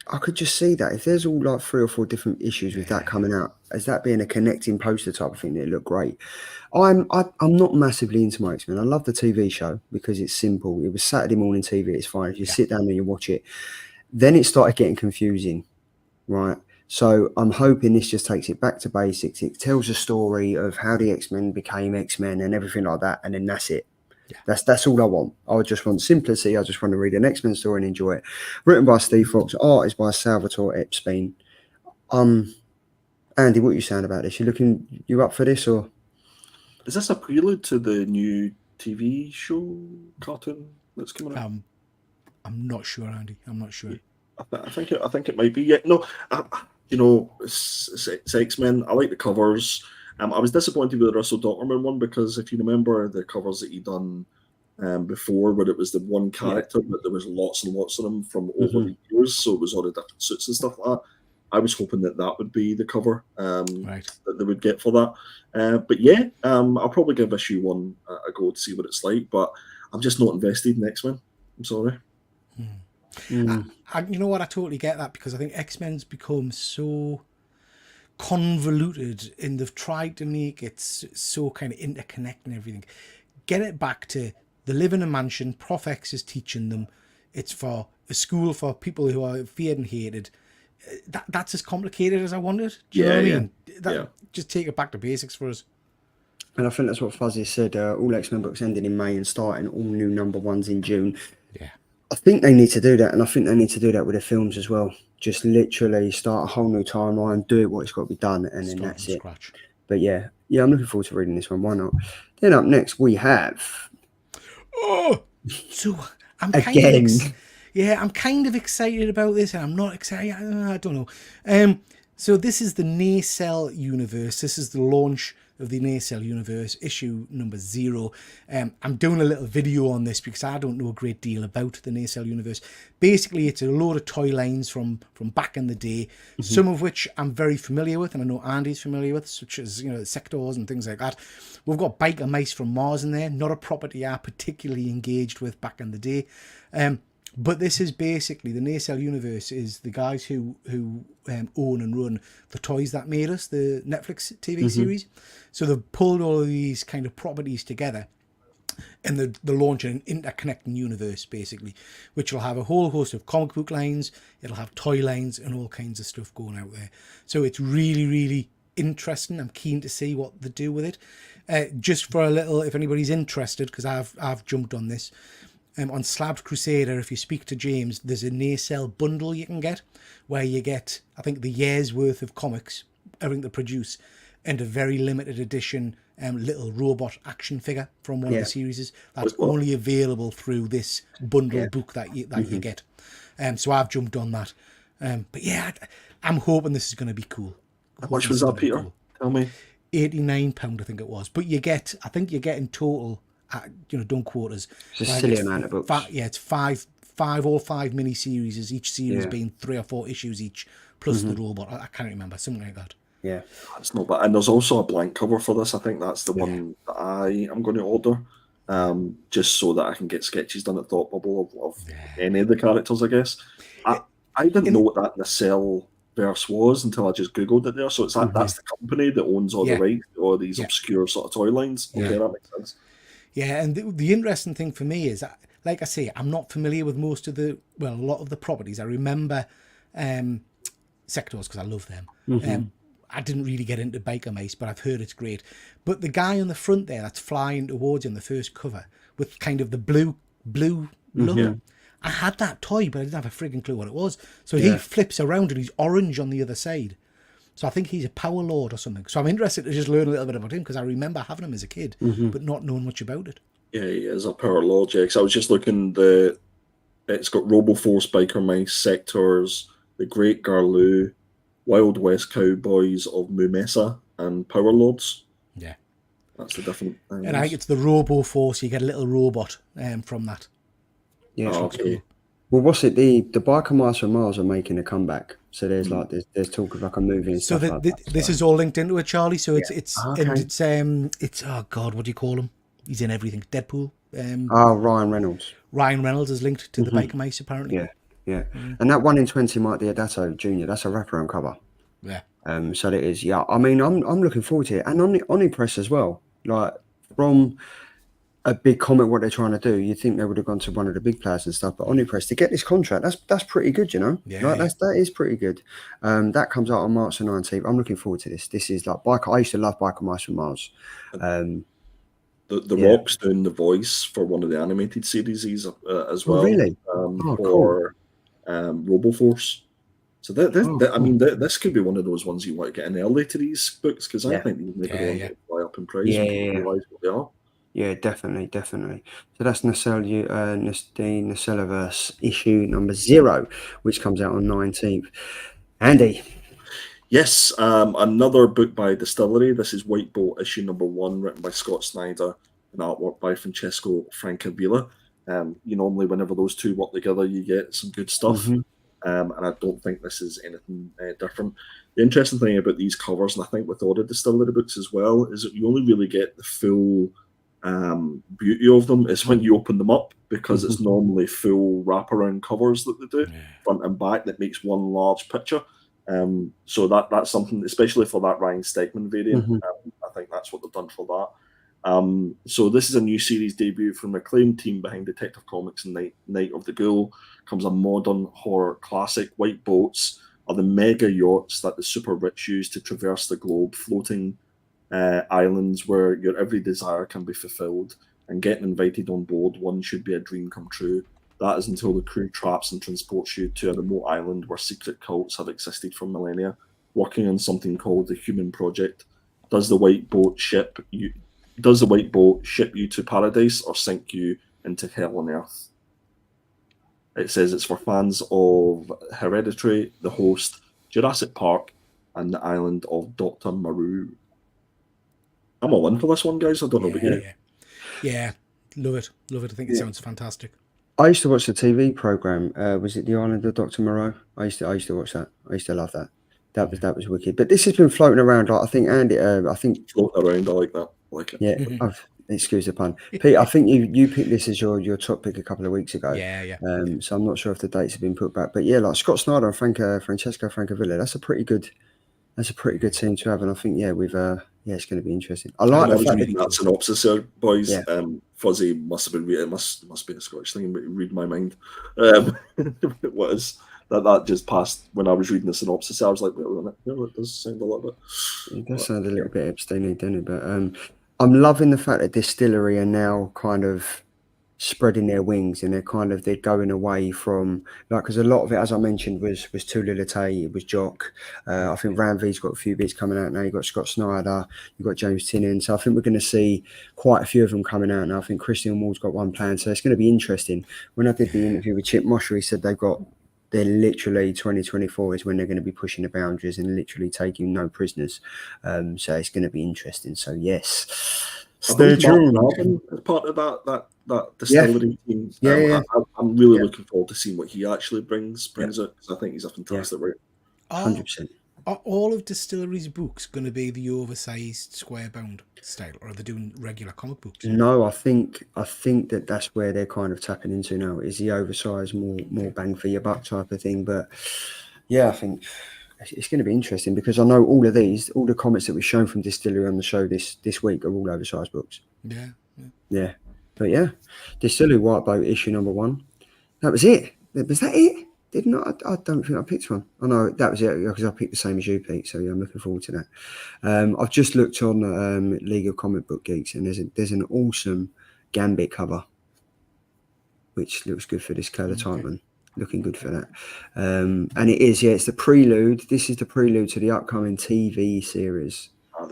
I could just see that if there's all like 3 or 4 different issues with that coming out, as that being a connecting poster type of thing, it looked great. I'm not massively into my X-Men. I love the TV show because it's simple. It was Saturday morning TV. It's fine. If you sit down and you watch it, then it started getting confusing, right? So I'm hoping this just takes it back to basics. It tells a story of how the X-Men became X-Men and everything like that, and then that's it. Yeah. That's all I want. I just want simplicity. I just want to read an X-Men story and enjoy it. Written by Steve Fox, art is by Salvatore Epstein. Andy, what are you saying about this? You up for this, or is this a prelude to the new TV show cartoon that's coming out? I'm not sure, Andy. I'm not sure. I think it might be. Yeah, no, it's X-Men. I like the covers. I was disappointed with the Russell Dockerman one because if you remember the covers that he done before, where it was the one character, but there was lots and lots of them from over the years, so it was all the different suits and stuff like that. I was hoping that would be the cover that they would get for that. But yeah, I'll probably give issue 1 a go to see what it's like, but I'm just not invested in X-Men. I'm sorry. You know what? I totally get that because I think X-Men's become so convoluted and they've tried to make it so kind of interconnecting everything. Get it back to they live in a mansion. Prof X is teaching them. It's for a school for people who are feared and hated. That's as complicated as I wanted. Do you know what I mean? Just take it back to basics for us. And I think that's what Fuzzy said. All X-Men books ending in May and starting all new number 1s in June. Yeah. I think they need to do that, and I think they need to do that with the films as well. Just literally start a whole new timeline, do it what it's got to be done, and then that's it. Scratch. But yeah, I'm looking forward to reading this one. Why not? Then up next we have. So I'm kind of excited about this, and I'm not excited. I don't know. So this is the Nacelle universe. This is the launch of the Nacelle universe, issue number 0. I'm doing a little video on this because I don't know a great deal about the Nacelle universe. Basically, it's a load of toy lines from back in the day, some of which I'm very familiar with, and I know Andy's familiar with, such as Sectors and things like that. We've got Biker Mice from Mars in there, not a property I particularly engaged with back in the day. But this is basically the Nacelle universe is the guys who own and run the Toys That Made Us, the Netflix TV series. So they've pulled all of these kind of properties together and they're launching an interconnecting universe, basically, which will have a whole host of comic book lines. It'll have toy lines and all kinds of stuff going out there. So it's really, really interesting. I'm keen to see what they do with it. Just for a little, if anybody's interested, because I've jumped on this. On Slabbed Crusader, if you speak to James, there's a Nacelle bundle you can get where you get, I think, the year's worth of comics, everything they produce, and a very limited edition little robot action figure from one of the series. That's only available through this bundle book that you get. So I've jumped on that. But yeah, I'm hoping this is going to be cool. How much was that, Peter? Cool. Tell me. £89, I think it was. But you get in total... don't quote us. It's a silly amount of books. It's five mini series. Each series being 3 or 4 issues each, plus the robot. I can't remember, something like that. Yeah, that's not bad. And there's also a blank cover for this. I think that's the one that I am going to order, just so that I can get sketches done at Thought Bubble of any of the characters. I guess I didn't know what that Nacelle verse was until I just googled it there. So it's that's the company that owns all the Yeah. rights to all these Yeah. obscure sort of toy lines. Okay, that makes sense. Yeah, and the interesting thing for me is that, like I say, I'm not familiar with most of a lot of the properties. I remember Sectors because I love them. I didn't really get into Biker Mice, but I've heard it's great. But the guy on the front there that's flying towards you on the first cover with kind of the blue look, I had that toy, but I didn't have a frigging clue what it was. So he flips around and he's orange on the other side. So I think he's a power lord or something. So I'm interested to just learn a little bit about him because I remember having him as a kid, but not knowing much about it. Yeah, he is a power lord. Yeah, 'cause I was just looking. It's got RoboForce, Biker Mice, Sectors, the Great Garloo, Wild West Cowboys of Mumesa, and Power Lords. Yeah. That's the different things. And I think it's the RoboForce. You get a little robot from that. Yeah. Okay. Well, what's it? The Biker Mice from Mars are making a comeback. So there's like there's talk of like a movie and So stuff like that. this is all linked into it, Charlie. So it's Okay. and it's oh god, what do you call him? He's in everything. Deadpool. Ryan Reynolds. Ryan Reynolds is linked to the Biker Mice apparently. Yeah. And that 1 in 20 Mike Deodato Jr. That's a wraparound cover. Yeah. So that is, yeah. I mean, I'm looking forward to it, and on Omnipress as well. Like from a big comment, what they're trying to do, you'd think they would have gone to one of the big players and stuff, but Omnipress to get this contract, that's pretty good, you know. Yeah, like that is pretty good. That comes out on March the 19th. I'm looking forward to this. This is like Biker. I used to love Biker Mice from Mars. The Rock's doing the voice for one of the animated series as well. Oh, really? For Cool. RoboForce. So this could be one of those ones you want to get in early to these books because I think these make it fly up in price when people realise what they are. Yeah, definitely. So that's the Nacelliverse issue number 0, which comes out on 19th. Andy. Yes, another book by Distillery. This is White Bolt issue number 1, written by Scott Snyder and artwork by Francesco Francavilla. Normally whenever those two work together, you get some good stuff. And I don't think this is anything different. The interesting thing about these covers, and I think with all the Distillery books as well, is that you only really get the full beauty of them is when you open them up, because it's normally full wraparound covers that they do, front and back, that makes one large picture. So that's something, especially for that Ryan Stegman variant. I think that's what they've done for that. So this is a new series debut from the acclaimed team behind Detective Comics and Night of the Ghoul. Comes a modern horror classic. White boats are the mega yachts that the super rich use to traverse the globe, floating islands where your every desire can be fulfilled, and getting invited on board one should be a dream come true. That is until the crew traps and transports you to a remote island where secret cults have existed for millennia, working on something called the Human Project. Does the white boat ship you to paradise or sink you into hell on earth? It says it's for fans of Hereditary, The Host, Jurassic Park, and the island of Dr. Maru. I'm all in for this one, guys. I don't know about you. Yeah, love it. I think it sounds fantastic. I used to watch the TV program. Was it The Island of Dr. Moreau? I used to watch that. I used to love that. That was wicked. But this has been floating around. Like I think Andy. Floating around. I like that. I like it. Yeah. Excuse the pun, Pete. I think you picked this as your top pick a couple of weeks ago. Yeah. So I'm not sure if the dates have been put back, but yeah, like Scott Snyder and Francesco Francavilla. That's a pretty good team to have, and I think it's going to be interesting. I like the fact that synopsis here, boys. Yeah. Fuzzy must have been reading. It must be a Scottish thing. Read my mind. It was that just passed when I was reading the synopsis. I was like, wait a minute. No, it does sound a little bit. It does sound a little bit Epstein-y, doesn't it? But I'm loving the fact that Distillery are now kind of spreading their wings, and they're going away from, like, because a lot of it, as I mentioned, was Tulilate, it was Jock. I think Ranvi's got a few bits coming out now. You've got Scott Snyder, you've got James Tynion. So I think we're going to see quite a few of them coming out now. I think Christian Wall's got one planned, so it's going to be interesting. When I did the interview with Chip Mosher, he said they're literally 2024 is when they're going to be pushing the boundaries and literally taking no prisoners. So it's going to be interesting. So yes, stay tuned. As part of that Distillery team, I'm really looking forward to seeing what he actually brings it, because I think he's a fantastic writer. 100%. Are all of Distillery's books going to be the oversized square bound style, or are they doing regular comic books? No, I think that's where they're kind of tapping into now, is the oversized, more bang for your buck type of thing. But yeah, I think it's going to be interesting because I know all of these, all the comments that we've shown from Distillery on the show this week are all oversized books. Yeah. But yeah, Distillery White Boat issue number 1. That was it. Was that it? Didn't I don't think I picked one. I know that was it because I picked the same as you, Pete. So yeah, I'm looking forward to that. I've just looked on League of Comic Book Geeks, and there's an awesome Gambit cover, which looks good for this Curler Timeman. Looking good for that. And it is, it's the prelude. This is the prelude to the upcoming TV series.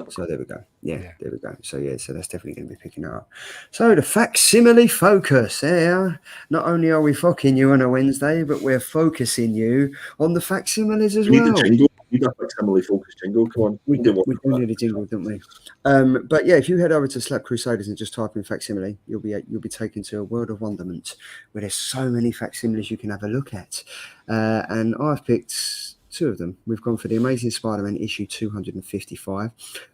So there we go. Yeah, there we go. So yeah, so that's definitely going to be picking it up. So the facsimile focus. Not only are we fucking you on a Wednesday, but we're focusing you on the facsimiles as well. We need the jingle. We need a facsimile focus jingle. Come on. We do need a jingle, don't we? But yeah, if you head over to Slap Crusaders and just type in facsimile, you'll be taken to a world of wonderment where there's so many facsimiles you can have a look at. And I've picked 2 of them. We've gone for The Amazing Spider-Man issue 255,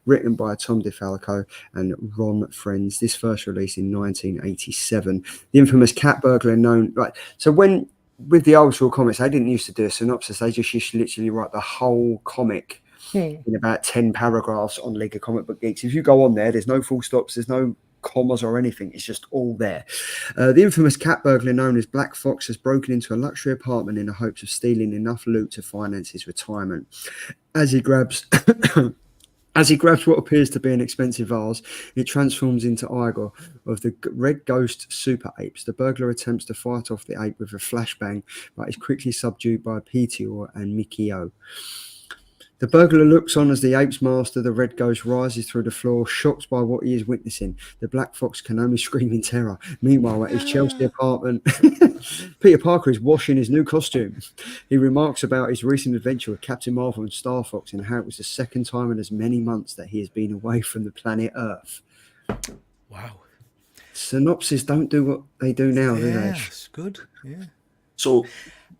written by Tom DeFalco and Ron Friends. This first released in 1987. The infamous cat burglar known... Right, so when... With the old school comics, they didn't used to do a synopsis. They just used to literally write the whole comic in about 10 paragraphs on League of Comic Book Geeks. If you go on there, there's no full stops, there's no commas or anything. It's just all there. The infamous cat burglar known as Black Fox has broken into a luxury apartment in the hopes of stealing enough loot to finance his retirement. As he grabs what appears to be an expensive vase, it transforms into Igor of the Red Ghost Super Apes. The burglar attempts to fight off the ape with a flashbang, but is quickly subdued by Peteor and Mikio. The burglar looks on as the ape's master, the Red Ghost, rises through the floor, shocked by what he is witnessing. The Black Fox can only scream in terror. Meanwhile, at his Chelsea apartment, Peter Parker is washing his new costume. He remarks about his recent adventure with Captain Marvel and Star Fox and how it was the second time in as many months that he has been away from the planet Earth. Wow. Synopsis don't do what they do now, do they? Yes, good. Yeah. So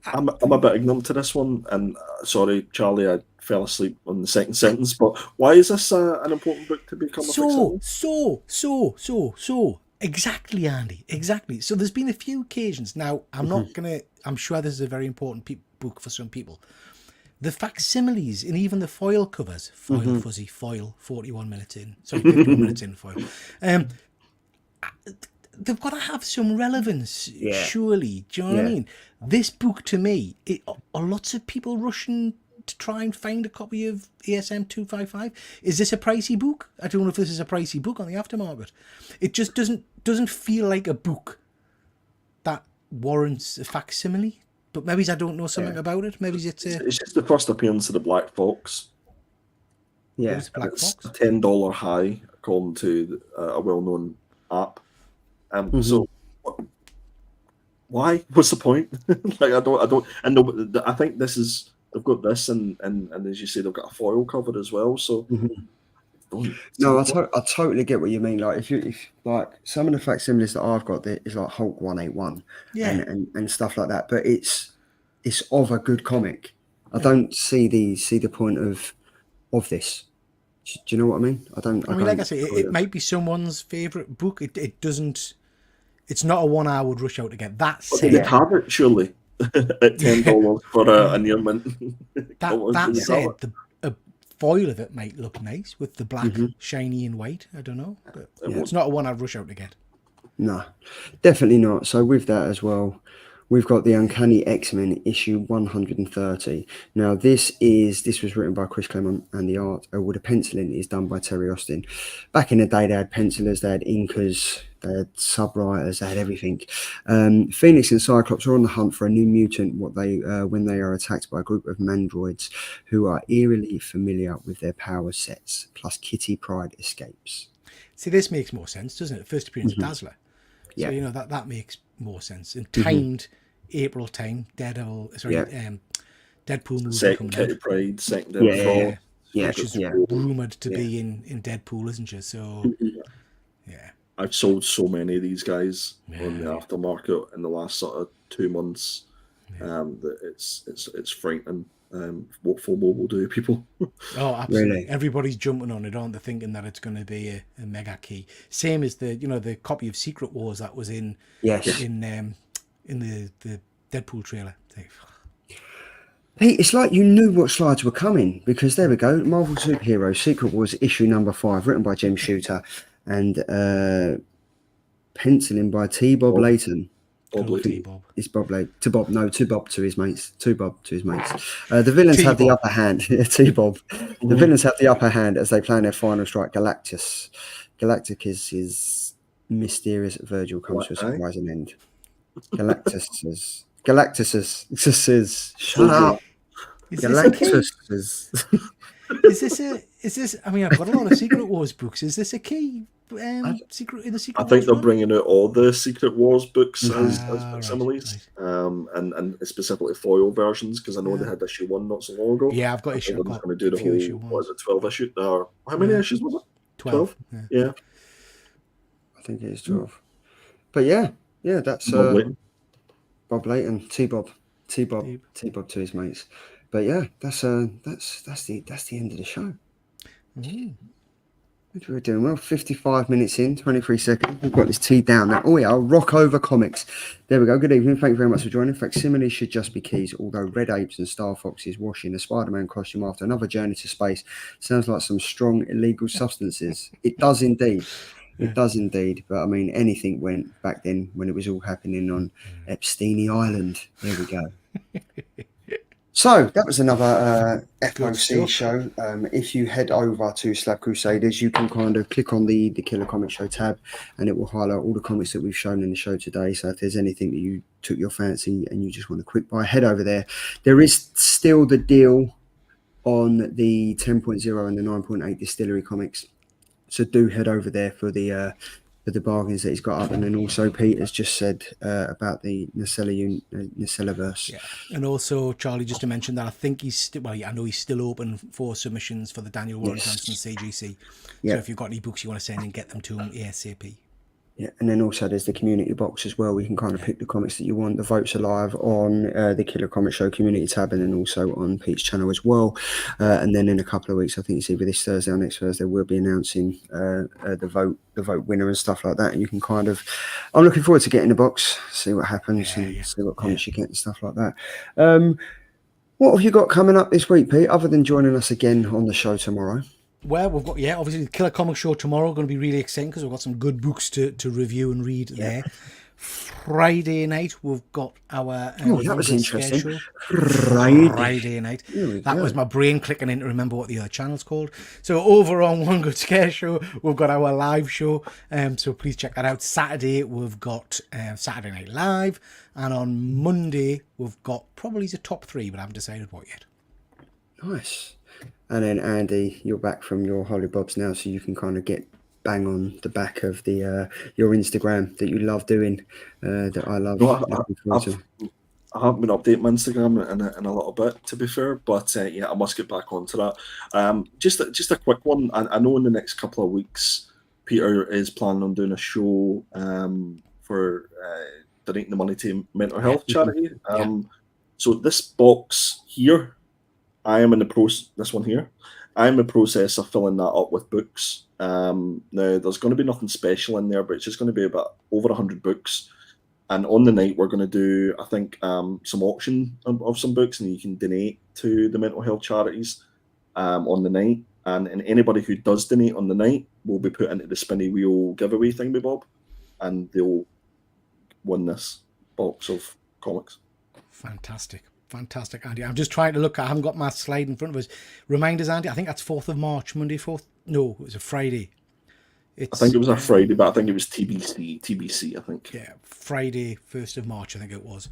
I'm a bit ignorant to this one, and sorry, Charlie, I fell asleep on the second sentence. But why is this an important book to become a facsimile? So exactly, Andy. Exactly. So there's been a few occasions. Now I'm sure this is a very important book for some people. The facsimiles and even the foil covers, fuzzy foil, 41 minutes in. Sorry, 51 minutes in foil. They've got to have some relevance, surely. Do you know what I mean? This book, to me, are lots of people rushing to try and find a copy of ASM 255. Is this a pricey book? I don't know if this is a pricey book on the aftermarket. It just doesn't feel like a book that warrants a facsimile. But maybe I don't know something about it. Maybe it's just the first appearance of the Black Fox. Yeah, it's a $10 high, according to a well-known app. So, why? What's the point? Like, I don't. And no, I think this is. They've got this, and as you say, they've got a foil cover as well. So, no, I totally get what you mean. Like, if like some of the facsimiles that I've got, there is like Hulk 181, and stuff like that. But it's of a good comic. I don't see the point of this. Do you know what I mean? I mean, like I say, it might be someone's favourite book. It doesn't. It's not a one I would rush out to get. That said, they'd have it surely at $10 for a near mint. That said, the foil of it might look nice with the black shiny and white. I don't know, but it's not a one I'd rush out to get. No, definitely not. So with that as well, we've got the Uncanny X-Men issue 130. Now, this was written by Chris Claremont, and the art, with the penciling, is done by Terry Austin. Back in the day, they had pencilers, they had inkers, they had sub-writers, they had everything. Phoenix and Cyclops are on the hunt for a new mutant when they are attacked by a group of mandroids who are eerily familiar with their power sets, plus Kitty Pryde escapes. See, this makes more sense, doesn't it? First appearance of Dazzler. So, that makes more sense. And timed April time, Deadpool movie second Kitty Pryde, second Deadpool. She's rumoured to be in Deadpool, isn't she? So, I've sold so many of these guys on the aftermarket in the last sort of 2 months that it's frightening what FOMO will do to people. Oh, absolutely. Really? Everybody's Everybody's jumping on it, aren't they, thinking that it's going to be a mega key. Same as the copy of Secret Wars that was in the Deadpool trailer. Pete, it's like you knew what slides were coming because there we go. Marvel Superheroes Secret Wars issue number 5, written by Jim Shooter and penciling by T. Bob Layton. Bob Layton. Bob. It's Bob Layton. To Bob to his mates. To Bob to his mates. The villains have the upper hand. T. Bob. The villains have the upper hand as they plan their final strike. Galactus. Galactus' mysterious Virgil comes to a surprising end. Galactus says, shut up. Galactus says. Is this? I mean, I've got a lot of Secret Wars books. Is this a key secret in the Secret Wars? I think they're bringing out all the Secret Wars books as facsimiles, right. and specifically foil versions, because I know they had issue 1 not so long ago. Yeah, I've got issue. They're going to do the whole. What is it? 12 issue? Or how many issues was it? 12. Yeah. I think it is 12. But yeah, that's Bob Layton, T. Bob to his mates. But yeah, that's the end of the show. We're doing well. 55 minutes in, 23 seconds. We've got this tea down now. Oh yeah, Rock Over Comics. There we go. Good evening. Thank you very much for joining. Facsimiles should just be keys, although red apes and star foxes washing a Spider-Man costume after another journey to space sounds like some strong illegal substances. It does indeed. It does indeed. But I mean, anything went back then when it was all happening on Epstein Island. There we go. So that was another FOC show. If you head over to Slab Crusaders, you can kind of click on the Killer Comic Show tab, and it will highlight all the comics that we've shown in the show today. So if there's anything that you took your fancy and you just want a quick buy, head over there. There is still the deal on the 10.0 and the 9.8 distillery comics. So do head over there for the bargains that he's got up. And then also Pete has just said about the Nacellaverse. Yeah, and also Charlie, just to mention that I think he's I know he's still open for submissions for the Daniel Warren Johnson CGC. Yeah. So if you've got any books you want to send in, get them to him ASAP. Yeah, and then also there's the community box as well. We can kind of pick the comics that you want. The votes are live on the Killer Comic Show community tab, and then also on Pete's channel as well. And then in a couple of weeks, I think it's either this Thursday or next Thursday, we'll be announcing the vote winner and stuff like that. And you can kind of, I'm looking forward to getting the box, see what happens, and see what comments you get and stuff like that. What have you got coming up this week, Pete, other than joining us again on the show tomorrow? Well, we've got, obviously the Killer Comic Show tomorrow, going to be really exciting because we've got some good books to review and read there. Friday night, we've got our... that was interesting. Friday night. That was my brain clicking in to remember what the other channel's called. So over on One Good Scare Show, we've got our live show. So please check that out. Saturday, we've got Saturday Night Live. And on Monday, we've got probably the top 3, but I haven't decided what yet. Nice. And then Andy, you're back from your Holy Bobs now, so you can kind of get bang on the back of the your Instagram that you love doing, that I love. I haven't been updating my Instagram in a little bit, to be fair, but I must get back onto that. Just a quick one. I know in the next couple of weeks, Peter is planning on doing a show for donating the money to mental health charity. So this box here, I am in the process. This one here, I'm in the process of filling that up with books. Now there's going to be nothing special in there, but it's just going to be about over 100 books. And on the night, we're going to do, I think, some auction of some books, and you can donate to the mental health charities on the night. And anybody who does donate on the night will be put into the spinny wheel giveaway thing with Bob, and they'll win this box of comics. Fantastic, Andy. I'm just trying to look. I haven't got my slide in front of us. Remind us, Andy. I think that's 4th of March, Monday 4th. No, it was a Friday. I think it was a Friday, but I think it was TBC, I think. Yeah, Friday, 1st of March, I think it was.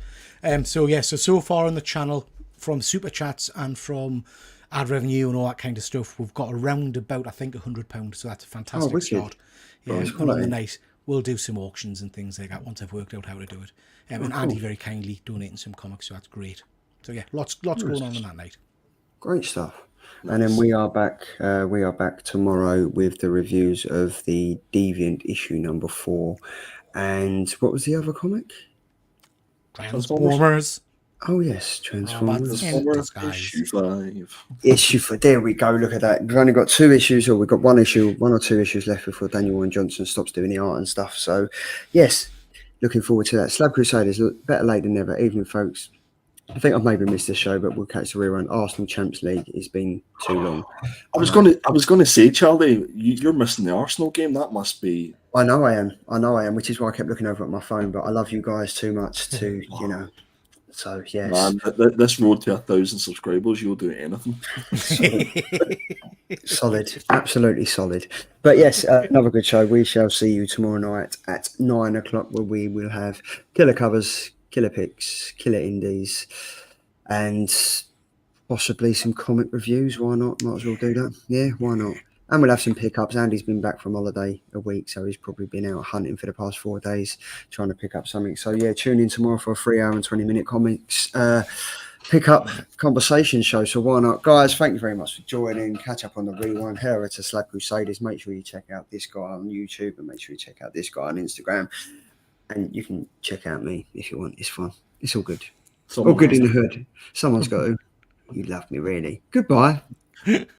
So far on the channel, from Super Chats and from ad revenue and all that kind of stuff, we've got around about, I think, £100. So that's a fantastic start. Yeah, and on the night, we'll do some auctions and things like that once I've worked out how to do it. And Andy very kindly donating some comics, so that's great. So yeah, lots going on that night. Great stuff. And then we are back tomorrow with the reviews of the Deviant issue number 4. And what was the other comic? Transformers. Oh yes, Transformers. Issue 5. Issue 4. There we go. Look at that. We've only got 2 issues, or we've got one or 2 issues left before Daniel Warren Johnson stops doing the art and stuff. So yes, looking forward to that. Slab Crusaders, better late than never. Evening, folks. I think I've maybe missed this show, but we'll catch the rerun. Arsenal Champions League. It's been too long. I was gonna say, Charlie, you're missing the Arsenal game. That must be. I know I am, which is why I kept looking over at my phone. But I love you guys too much to, you know. So yes, Man, this road to 1,000 subscribers, you'll do anything. solid, absolutely solid. But yes, another good show. We shall see you tomorrow night at 9 o'clock, where we will have killer covers, killer picks, killer indies, and possibly some comic reviews. Why not? Might as well do that. Yeah, why not? And we'll have some pickups. Andy's been back from holiday a week, so he's probably been out hunting for the past 4 days, trying to pick up something. So yeah, tune in tomorrow for a 3 hour and 20-minute comics pickup conversation show. So why not, guys? Thank you very much for joining. Catch up on the rewind. Here to Slab Crusaders. Make sure you check out this guy on YouTube, and make sure you check out this guy on Instagram. And you can check out me if you want. It's fun. It's all good. All good in the hood. Someone's got to. You love me, really. Goodbye.